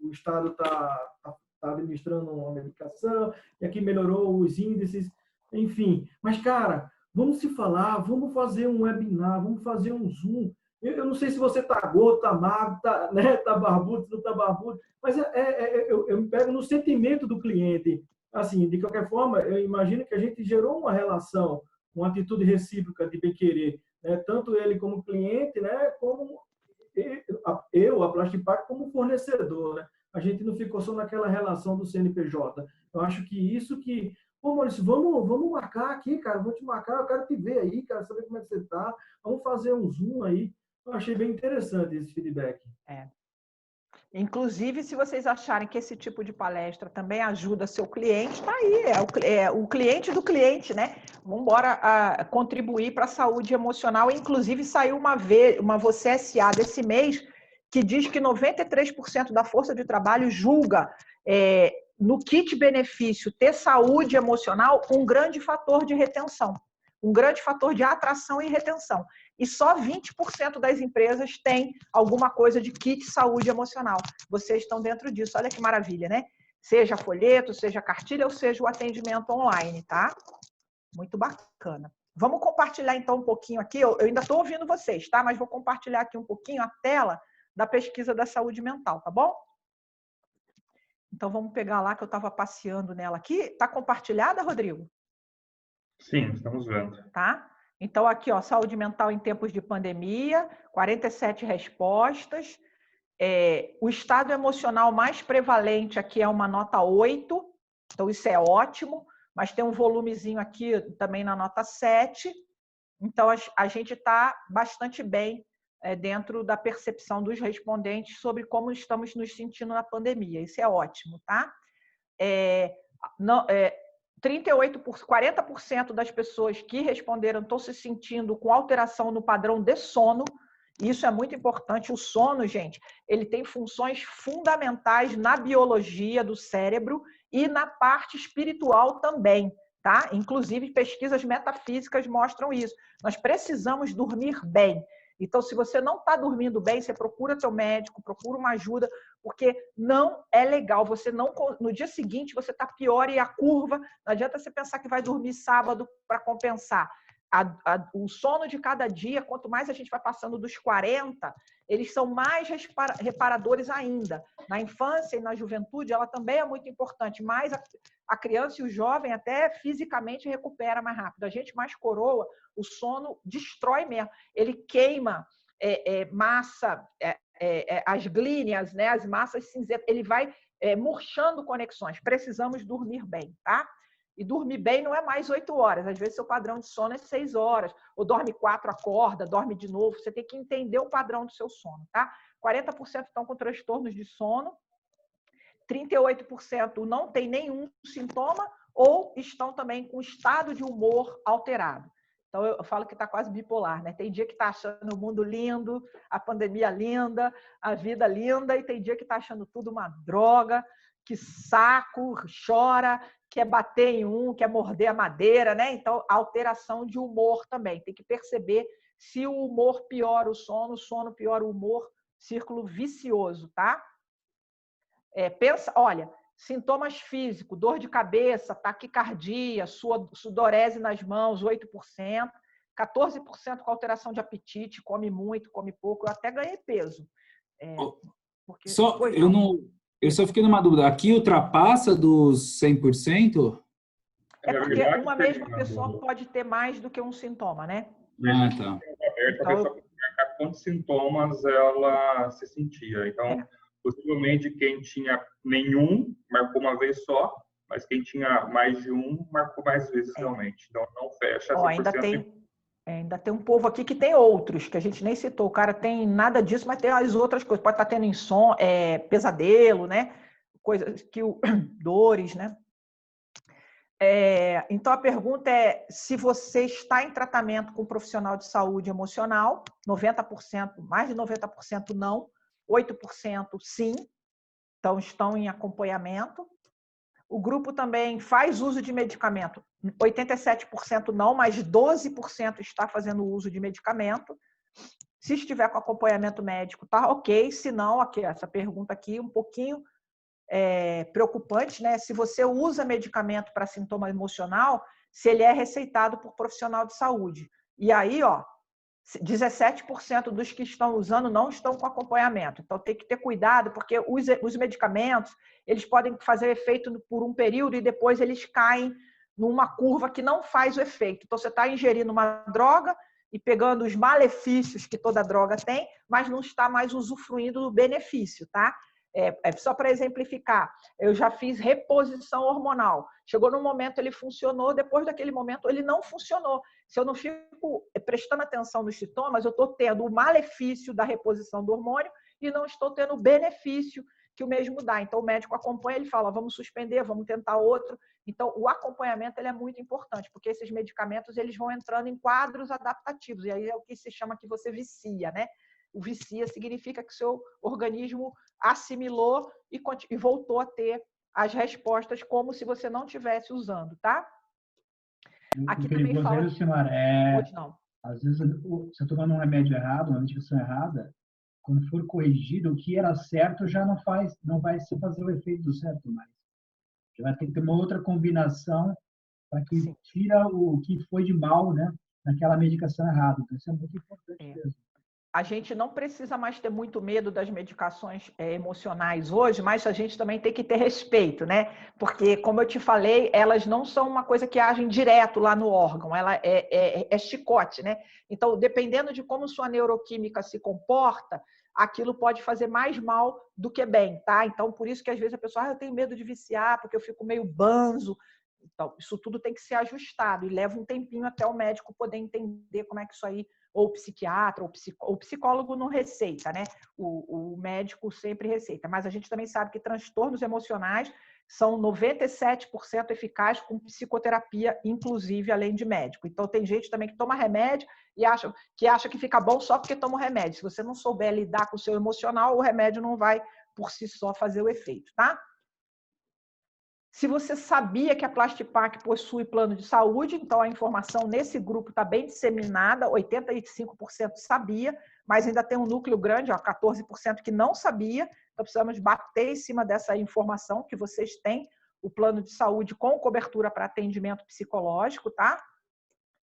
o Estado está administrando uma medicação e aqui melhorou os índices, enfim. Mas, cara, vamos se falar, vamos fazer um webinar, vamos fazer um Zoom. Eu não sei se você está gordo, está magro, está, né, tá barbudo, se não está barbudo, mas eu me pego no sentimento do cliente. Assim, de qualquer forma, eu imagino que a gente gerou uma relação, uma atitude recíproca de bem-querer, né? Tanto ele como cliente, né? Como a Plastipac, como fornecedor, né? A gente não ficou só naquela relação do CNPJ. Eu acho que isso que... Pô, Maurício, vamos marcar aqui, cara. Vou te marcar, eu quero te ver aí, cara, saber como é que você está. Vamos fazer um Zoom aí. Eu achei bem interessante esse feedback. Inclusive, se vocês acharem que esse tipo de palestra também ajuda seu cliente, tá aí, é o cliente do cliente, né? Vamos embora contribuir para a saúde emocional. Inclusive, saiu uma Você S.A. desse mês que diz que 93% da força de trabalho julga no kit benefício ter saúde emocional um grande fator de retenção, um grande fator de atração e retenção. E só 20% das empresas têm alguma coisa de kit saúde emocional. Vocês estão dentro disso. Olha que maravilha, né? Seja folheto, seja cartilha ou seja o atendimento online, tá? Muito bacana. Vamos compartilhar então um pouquinho aqui. Eu ainda estou ouvindo vocês, tá? Mas vou compartilhar aqui um pouquinho a tela da pesquisa da saúde mental, tá bom? Então vamos pegar lá que eu estava passeando nela aqui. Está compartilhada, Rodrigo? Sim, estamos vendo. Tá? Então, aqui, ó, saúde mental em tempos de pandemia, 47 respostas. O estado emocional mais prevalente aqui é uma nota 8, então isso é ótimo, mas tem um volumezinho aqui também na nota 7. Então, a gente está bastante bem dentro da percepção dos respondentes sobre como estamos nos sentindo na pandemia. Isso é ótimo, tá? 40% das pessoas que responderam estão se sentindo com alteração no padrão de sono. Isso é muito importante. O sono, gente, ele tem funções fundamentais na biologia do cérebro e na parte espiritual também, tá? Inclusive, pesquisas metafísicas mostram isso. Nós precisamos dormir bem. Então, se você não está dormindo bem, você procura seu médico, procura uma ajuda, porque não é legal. Você não, no dia seguinte, você está pior e a curva. Não adianta você pensar que vai dormir sábado para compensar. O sono de cada dia, quanto mais a gente vai passando dos 40, eles são mais reparadores ainda. Na infância e na juventude, ela também é muito importante, mas a criança e o jovem até fisicamente recupera mais rápido. A gente mais coroa, o sono destrói mesmo. Ele queima massa, as glíneas, né, as massas cinzentas, ele vai murchando conexões. Precisamos dormir bem, tá? E dormir bem não é mais 8 horas. Às vezes, seu padrão de sono é 6 horas. Ou dorme 4, acorda, dorme de novo. Você tem que entender o padrão do seu sono, tá? 40% estão com transtornos de sono. 38% não tem nenhum sintoma ou estão também com estado de humor alterado. Então, eu falo que está quase bipolar, né? Tem dia que está achando o mundo lindo, a pandemia linda, a vida linda, e tem dia que está achando tudo uma droga, que saco, chora, quer bater em quer morder a madeira, né? Então, alteração de humor também. Tem que perceber se o humor piora o sono piora o humor, círculo vicioso, tá? Pensa, olha, sintomas físicos, dor de cabeça, taquicardia, sudorese nas mãos, 8%, 14% com alteração de apetite, come muito, come pouco, eu até ganhei peso. Eu só fiquei numa dúvida, aqui ultrapassa dos 100%? É porque uma mesma pessoa pode ter mais do que um sintoma, né? Ah, tá. Então, a pessoa pode marcar quantos sintomas ela se sentia. Então, possivelmente quem tinha nenhum marcou uma vez só, mas quem tinha mais de um marcou mais vezes realmente. Então, não fecha 100%. Ainda tem um povo aqui que tem outros, que a gente nem citou. O cara tem nada disso, mas tem as outras coisas. Pode estar tendo pesadelo, né? Coisas dores, né? Então, a pergunta é se você está em tratamento com um profissional de saúde emocional, 90%, mais de 90% não, 8% sim, então estão em acompanhamento. O grupo também faz uso de medicamento, 87% não, mas 12% está fazendo uso de medicamento. Se estiver com acompanhamento médico, tá ok. Se não, aqui, essa pergunta aqui um pouquinho preocupante, né? Se você usa medicamento para sintoma emocional, se ele é receitado por profissional de saúde. E aí, 17% dos que estão usando não estão com acompanhamento. Então, tem que ter cuidado, porque os medicamentos, eles podem fazer efeito por um período e depois eles caem numa curva que não faz o efeito. Então, você está ingerindo uma droga e pegando os malefícios que toda droga tem, mas não está mais usufruindo do benefício, tá? Só para exemplificar, eu já fiz reposição hormonal. Chegou num momento ele funcionou, depois daquele momento ele não funcionou. Se eu não fico prestando atenção nos sintomas, eu estou tendo o malefício da reposição do hormônio e não estou tendo o benefício que o mesmo dá. Então, o médico acompanha, ele fala, vamos suspender, vamos tentar outro. Então, o acompanhamento ele é muito importante, porque esses medicamentos eles vão entrando em quadros adaptativos, e aí é o que se chama que você vicia, né? O vicia significa que o seu organismo assimilou e voltou a ter as respostas como se você não estivesse usando, tá? Aqui também fala... Silmara, às vezes você tomando um remédio errado, uma medicação errada, quando for corrigido, o que era certo já não vai se fazer o efeito do certo mais. Já vai ter que ter uma outra combinação para que tira o que foi de mal, né, naquela medicação errada. Então, isso é muito importante mesmo. A gente não precisa mais ter muito medo das medicações emocionais hoje, mas a gente também tem que ter respeito, né? Porque, como eu te falei, elas não são uma coisa que agem direto lá no órgão, ela é chicote, né? Então, dependendo de como sua neuroquímica se comporta, aquilo pode fazer mais mal do que bem, tá? Então, por isso que às vezes a pessoa, eu tenho medo de viciar, porque eu fico meio banzo. Então, isso tudo tem que ser ajustado e leva um tempinho até o médico poder entender como é que isso aí, ou o psiquiatra, ou o psicólogo não receita, né? O médico sempre receita. Mas a gente também sabe que transtornos emocionais são 97% eficazes com psicoterapia, inclusive além de médico. Então, tem gente também que toma remédio e acha que fica bom só porque toma o remédio. Se você não souber lidar com o seu emocional, o remédio não vai, por si só, fazer o efeito, tá? Se você sabia que a Plastipac possui plano de saúde, então a informação nesse grupo está bem disseminada, 85% sabia, mas ainda tem um núcleo grande, 14% que não sabia, então precisamos bater em cima dessa informação que vocês têm, o plano de saúde com cobertura para atendimento psicológico, tá?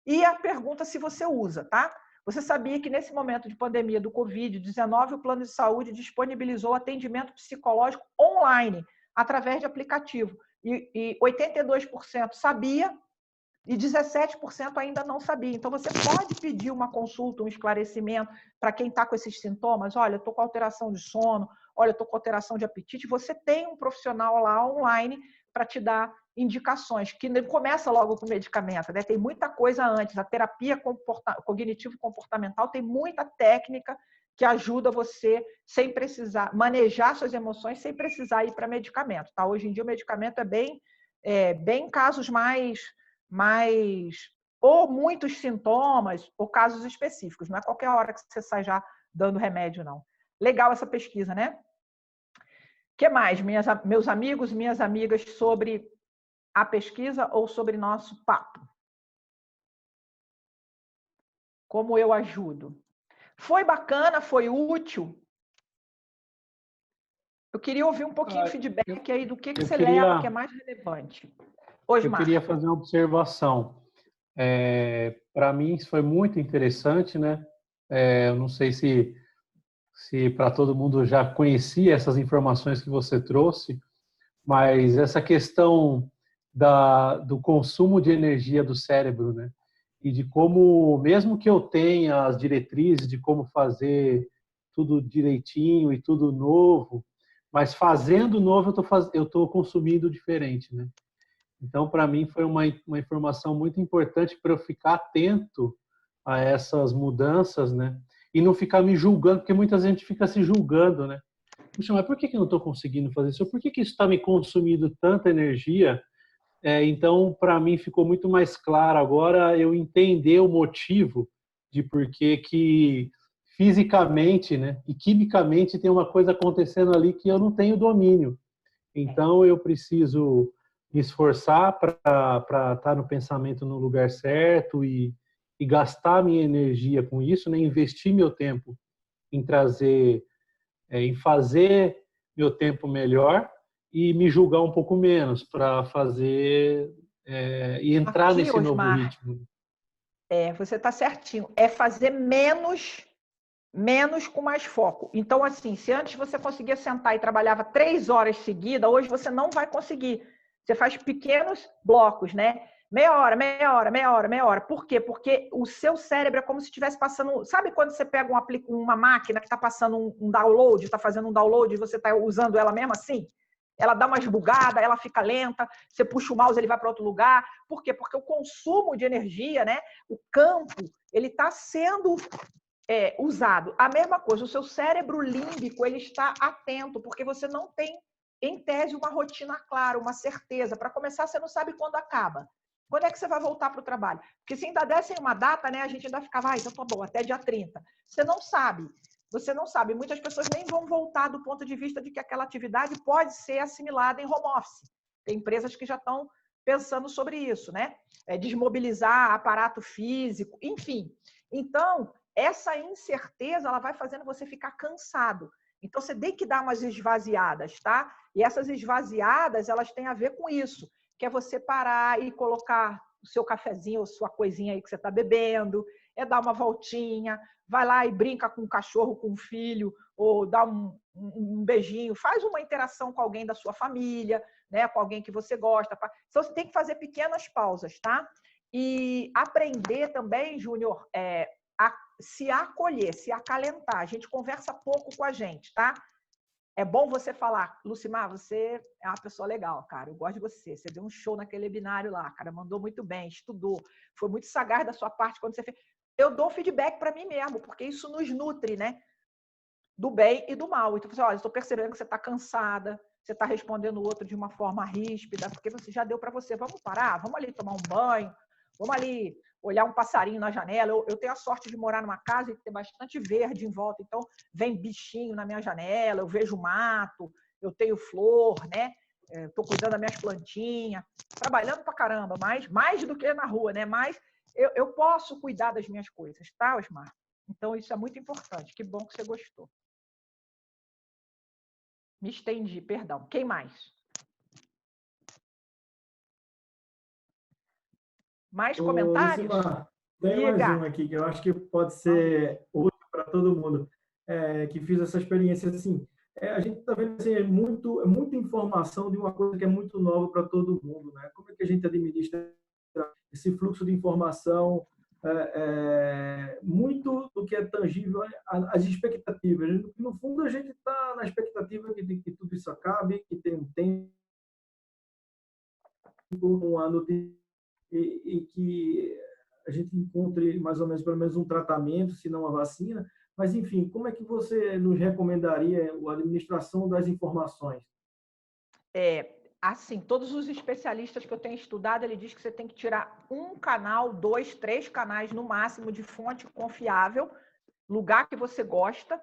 E a pergunta se você usa, tá? Você sabia que nesse momento de pandemia do Covid-19, o plano de saúde disponibilizou atendimento psicológico online, através de aplicativo. E 82% sabia e 17% ainda não sabia. Então, você pode pedir uma consulta, um esclarecimento para quem está com esses sintomas. Olha, eu estou com alteração de sono, olha, eu estou com alteração de apetite. Você tem um profissional lá online para te dar indicações, que não começa logo com medicamento, né? Tem muita coisa antes. A terapia cognitivo-comportamental tem muita técnica que ajuda você sem precisar manejar suas emoções, sem precisar ir para medicamento, tá? Hoje em dia o medicamento é bem casos mais ou muitos sintomas ou casos específicos, não é qualquer hora que você sai já dando remédio, não. Legal essa pesquisa, né? O que mais, meus amigos e minhas amigas, sobre a pesquisa ou sobre nosso papo? Como eu ajudo? Foi bacana? Foi útil? Eu queria ouvir um pouquinho de feedback aí do que você leva, que é mais relevante. Hoje, eu queria fazer uma observação. Para mim, isso foi muito interessante, né? Eu não sei se para todo mundo já conhecia essas informações que você trouxe, mas essa questão do consumo de energia do cérebro, né? E de como, mesmo que eu tenha as diretrizes de como fazer tudo direitinho e tudo novo, mas fazendo novo eu estou consumindo diferente, né? Então, para mim, foi uma informação muito importante para eu ficar atento a essas mudanças, né? E não ficar me julgando, porque muita gente fica se julgando, né? Puxa, mas por que eu não estou conseguindo fazer isso? Por que isso está me consumindo tanta energia? Então, para mim, ficou muito mais claro agora eu entender o motivo de por que fisicamente, né, e quimicamente tem uma coisa acontecendo ali que eu não tenho domínio. Então, eu preciso me esforçar para estar no pensamento no lugar certo e gastar minha energia com isso, né, investir meu tempo em em fazer meu tempo melhor e me julgar um pouco menos para fazer e entrar aqui, nesse Osmar, novo ritmo. Você está certinho. É fazer menos com mais foco. Então, assim, se antes você conseguia sentar e trabalhava 3 horas seguidas, hoje você não vai conseguir. Você faz pequenos blocos, né? Meia hora, meia hora, meia hora, meia hora. Por quê? Porque o seu cérebro é como se estivesse passando... Sabe quando você pega uma máquina que está passando um download, está fazendo um download e você está usando ela mesmo assim? Ela dá umas bugadas, ela fica lenta, você puxa o mouse, ele vai para outro lugar. Por quê? Porque o consumo de energia, né? O campo, ele está sendo usado. A mesma coisa, o seu cérebro límbico ele está atento, porque você não tem, em tese, uma rotina clara, uma certeza. Para começar, você não sabe quando acaba. Quando é que você vai voltar para o trabalho? Porque se ainda dessem uma data, né, a gente ainda ficava, então tá bom, até dia 30. Você não sabe. Você não sabe. Muitas pessoas nem vão voltar do ponto de vista de que aquela atividade pode ser assimilada em home office. Tem empresas que já estão pensando sobre isso, né? Desmobilizar aparato físico, enfim. Então, essa incerteza ela vai fazendo você ficar cansado. Então, você tem que dar umas esvaziadas, tá? E essas esvaziadas, elas têm a ver com isso, que é você parar e colocar o seu cafezinho ou sua coisinha aí que você está bebendo, dar uma voltinha, vai lá e brinca com o cachorro, com o filho, ou dá um beijinho, faz uma interação com alguém da sua família, né, com alguém que você gosta. Então, você tem que fazer pequenas pausas, tá? E aprender também, Júnior, a se acolher, se acalentar. A gente conversa pouco com a gente, tá? É bom você falar, Lucimar, você é uma pessoa legal, cara, eu gosto de você. Você deu um show naquele webinário lá, cara, mandou muito bem, estudou, foi muito sagaz da sua parte quando você fez. Eu dou feedback para mim mesmo, porque isso nos nutre, né? Do bem e do mal. Então, olha, estou percebendo que você está cansada, você está respondendo o outro de uma forma ríspida, porque você já deu para você. Vamos parar? Vamos ali tomar um banho? Vamos ali olhar um passarinho na janela? Eu tenho a sorte de morar numa casa e ter bastante verde em volta, então vem bichinho na minha janela, eu vejo mato, eu tenho flor, né? Estou cuidando das minhas plantinhas, trabalhando pra caramba, mais do que na rua, né? Mas eu posso cuidar das minhas coisas, tá, Osmar? Então, isso é muito importante. Que bom que você gostou. Me estendi, perdão. Quem mais? Mais comentários? Lucimar, tem mais um aqui que eu acho que pode ser útil para todo mundo que fiz essa experiência assim. A gente está vendo assim, muita informação de uma coisa que é muito nova para todo mundo, né? Como é que a gente administra esse fluxo de informação? Muito do que é tangível, as expectativas. No fundo, a gente está na expectativa de que tudo isso acabe, que tem um tempo, um ano e que a gente encontre mais ou menos, pelo menos, um tratamento, se não uma vacina. Mas, enfim, como é que você nos recomendaria a administração das informações? Assim, todos os especialistas que eu tenho estudado, ele diz que você tem que tirar um canal, 2, 3 canais no máximo de fonte confiável, lugar que você gosta,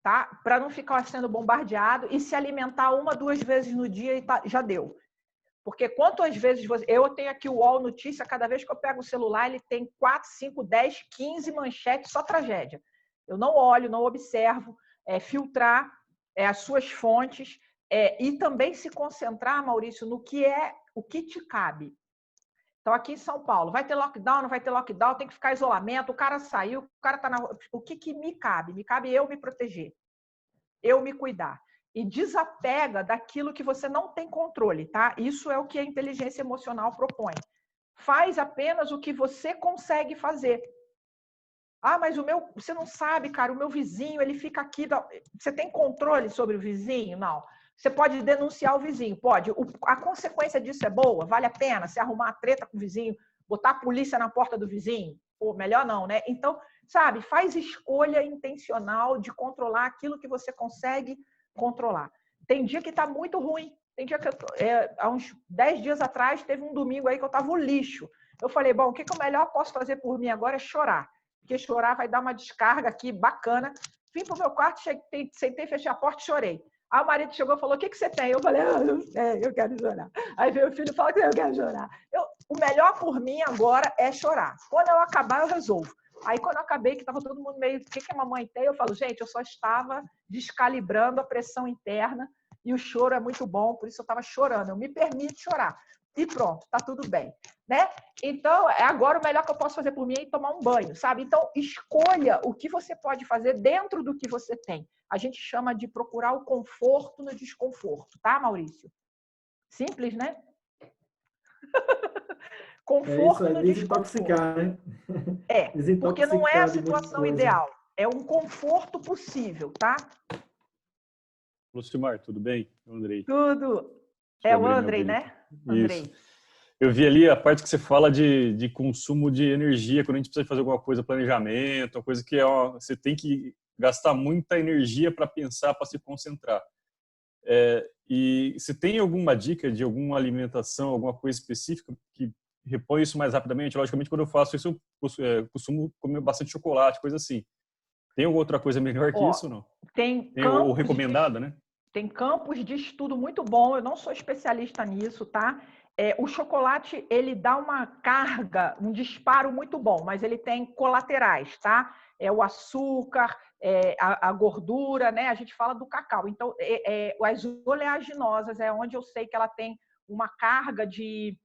tá? Para não ficar sendo bombardeado e se alimentar 1, 2 vezes no dia e já deu. Porque quantas vezes você... Eu tenho aqui o UOL Notícia, cada vez que eu pego o celular, ele tem 4, 5, 10, 15 manchetes, só tragédia. Eu não olho, não observo, filtrar as suas fontes e também se concentrar, Maurício, no que o que te cabe. Então, aqui em São Paulo, vai ter lockdown, não vai ter lockdown, tem que ficar isolamento, o cara saiu, o cara está na rua. O que me cabe? Me cabe eu me proteger, eu me cuidar. E desapega daquilo que você não tem controle, tá? Isso é o que a inteligência emocional propõe. Faz apenas o que você consegue fazer. Ah, mas você não sabe, cara, o meu vizinho, ele fica aqui. Você tem controle sobre o vizinho? Não. Você pode denunciar o vizinho, pode. A consequência disso é boa? Vale a pena você arrumar a treta com o vizinho, botar a polícia na porta do vizinho? Pô, melhor não, né? Então, sabe, faz escolha intencional de controlar aquilo que você consegue controlar. Tem dia que está muito ruim. Tem dia que há uns 10 dias atrás, teve um domingo aí que eu estava um lixo. Eu falei, bom, o que eu melhor posso fazer por mim agora é chorar. Porque chorar vai dar uma descarga aqui bacana. Vim para o meu quarto, sentei, fechei a porta e chorei. Aí o marido chegou e falou, o que você tem? Eu falei, eu quero chorar. Aí veio o filho e falou que eu quero chorar. O melhor por mim agora é chorar. Quando eu acabar, eu resolvo. Aí, quando eu acabei, que estava todo mundo meio... O que a mamãe tem? Eu falo, gente, eu só estava descalibrando a pressão interna e o choro é muito bom, por isso eu estava chorando. Eu me permito chorar. E pronto, tá tudo bem. Né? Então, agora o melhor que eu posso fazer por mim é ir tomar um banho, sabe? Então, escolha o que você pode fazer dentro do que você tem. A gente chama de procurar o conforto no desconforto, tá, Maurício? Simples, né? Conforto no desconforto. Né? Porque não é a situação ideal. É um conforto possível, tá? Lucimar, tudo bem? Andrei. Tudo. É o Andrei, né? Andrei. Eu vi ali a parte que você fala de consumo de energia, quando a gente precisa fazer alguma coisa, planejamento, uma coisa que você tem que gastar muita energia para pensar, para se concentrar. E você tem alguma dica de alguma alimentação, alguma coisa específica que repõe isso mais rapidamente? Logicamente, quando eu faço isso, eu costumo comer bastante chocolate, coisa assim. Tem alguma outra coisa melhor que isso ou não? Tem o recomendado, né? Tem campos de estudo muito bom, eu não sou especialista nisso, tá? O chocolate, ele dá uma carga, um disparo muito bom, mas ele tem colaterais, tá? O açúcar, a gordura, né? A gente fala do cacau. Então, as oleaginosas é onde eu sei que ela tem uma carga de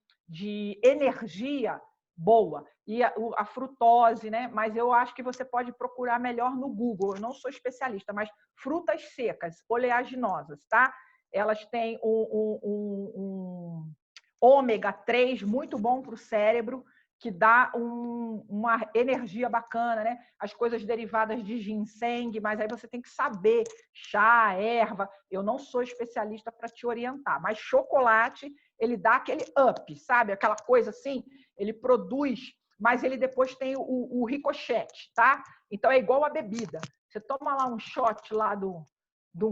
energia boa. E a frutose, né? Mas eu acho que você pode procurar melhor no Google. Eu não sou especialista, mas frutas secas, oleaginosas, tá? Elas têm um ômega 3 muito bom para o cérebro, que dá uma energia bacana, né? As coisas derivadas de ginseng, mas aí você tem que saber chá, erva. Eu não sou especialista para te orientar, mas chocolate, ele dá aquele up, sabe? Aquela coisa assim, ele produz, mas ele depois tem o ricochete, tá? Então é igual a bebida. Você toma lá um shot lá do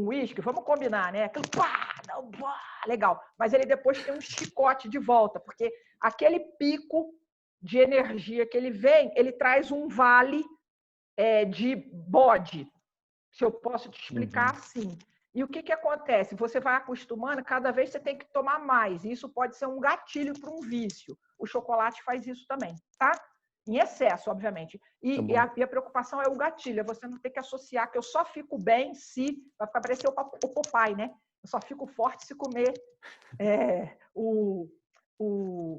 uísque, vamos combinar, né? Aquilo, pá, legal. Mas ele depois tem um chicote de volta, porque aquele pico de energia que ele vem, ele traz um vale de bode, se eu posso te explicar assim. E o que acontece? Você vai acostumando, cada vez você tem que tomar mais. E isso pode ser um gatilho para um vício. O chocolate faz isso também, tá? Em excesso, obviamente. E a preocupação é o gatilho. É você não ter que associar que eu só fico bem se... Vai ficar parecendo o Popeye, né? Eu só fico forte se comer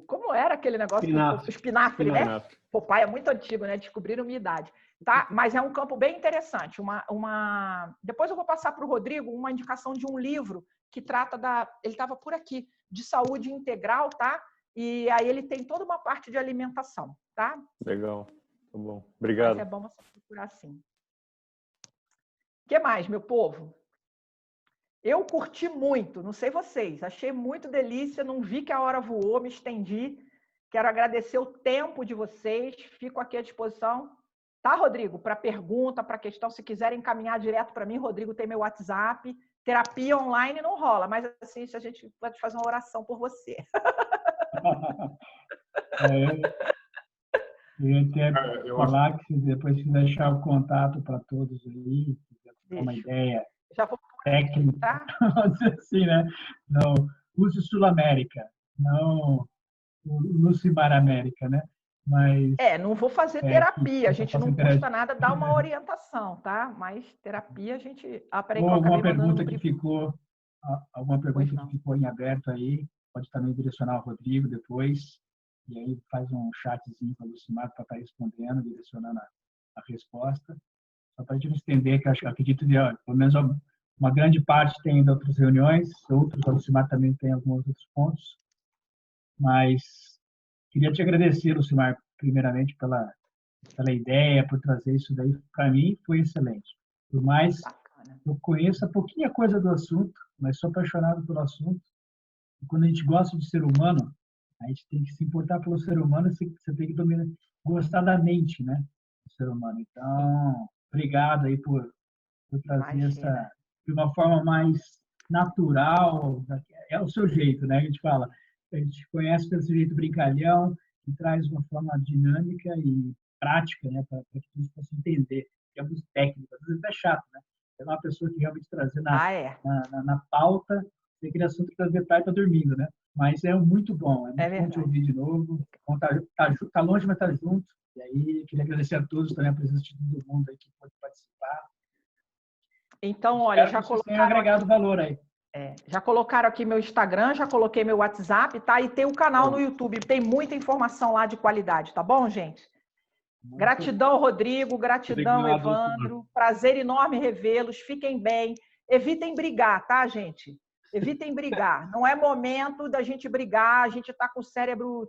como era aquele negócio? Espinafre, né? Popeye é muito antigo, né? Descobriram minha idade. Tá? Mas é um campo bem interessante. Depois eu vou passar para o Rodrigo uma indicação de um livro que trata ele estava por aqui, de saúde integral, tá? E aí ele tem toda uma parte de alimentação, tá? Legal, tá bom. Obrigado. Mas é bom você procurar assim. O que mais, meu povo? Eu curti muito, não sei vocês, achei muito delícia, não vi que a hora voou, me estendi. Quero agradecer o tempo de vocês, fico aqui à disposição. Tá, Rodrigo? Para pergunta, para questão, se quiserem encaminhar direto para mim, Rodrigo tem meu WhatsApp. Terapia online não rola, mas assim, a gente pode fazer uma oração por você. Eu quero falar que depois quiser deixar o contato para todos aí, quiser uma ideia técnica, tá? Vamos dizer assim, né? Não, use Sul América, não o Lucimar América, né? Mas, não vou fazer terapia, a gente não custa nada dar uma orientação, tá? Mas terapia a gente aprende. Ou alguma pergunta que ficou em aberto aí, pode também direcionar ao Rodrigo depois, e aí faz um chatzinho com o Lucimar para estar respondendo, direcionando a resposta. Só para a gente não estender, que eu acredito que pelo menos uma grande parte tem ainda outras reuniões, outros, o Lucimar também tem alguns outros pontos, mas queria te agradecer, Lucimar, primeiramente pela ideia, por trazer isso daí. Para mim, foi excelente. Por mais eu conheça pouquinha coisa do assunto, mas sou apaixonado pelo assunto. E quando a gente gosta de ser humano, a gente tem que se importar pelo ser humano, você tem que gostar da mente, né, do ser humano. Então, obrigado aí por trazer essa de uma forma mais natural. É o seu jeito, né? A gente conhece pelo seu jeito brincalhão, que traz uma forma dinâmica e prática, né, para que todos possam entender. É muito técnico, às vezes é chato, né? É uma pessoa que realmente trazer na pauta, tem aquele assunto que às vezes está dormindo, né? Mas é muito bom, é muito bom te ouvir de novo. Tá longe, mas tá junto. E aí, queria agradecer a todos também a presença de todo mundo aí que pode participar. Então, olha, já colocaram agregado valor aí. Já colocaram aqui meu Instagram, já coloquei meu WhatsApp, tá? E tem o canal no YouTube, tem muita informação lá de qualidade, tá bom, gente? Gratidão, Rodrigo, gratidão, Evandro. Prazer enorme revê-los. Fiquem bem. Evitem brigar, tá, gente? Evitem brigar. Não é momento da gente brigar, a gente tá com o cérebro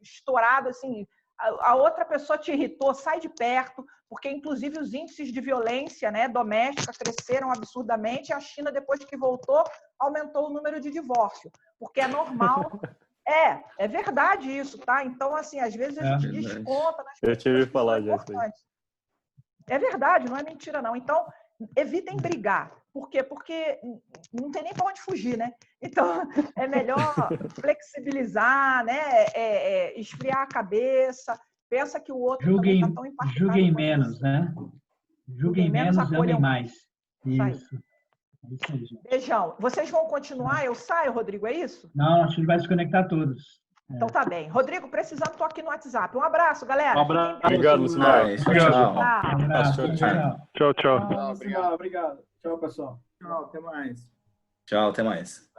estourado, assim. A outra pessoa te irritou, sai de perto, porque inclusive os índices de violência, né, doméstica cresceram absurdamente, e a China, depois que voltou, aumentou o número de divórcio, porque é normal É verdade isso, tá? Então, assim, às vezes a gente desconta nas Eu tive que falar já isso aí. É verdade, não é mentira, não. Então, evitem brigar. Por quê? Porque não tem nem para onde fugir, né? Então, é melhor flexibilizar, né? Esfriar a cabeça. Pensa que o outro também está tão impactado. Julguem menos, né? Julguem menos, amem mais. Isso. Beijão. Vocês vão continuar? Eu saio, Rodrigo, é isso? Não, a gente vai desconectar todos. Então tá bem. Rodrigo, precisando, tô aqui no WhatsApp. Um abraço, galera. Um abraço. Obrigado, Lucimar. Tchau, tchau. Obrigado. Tchau, pessoal. Tchau, até mais. Tchau, até mais.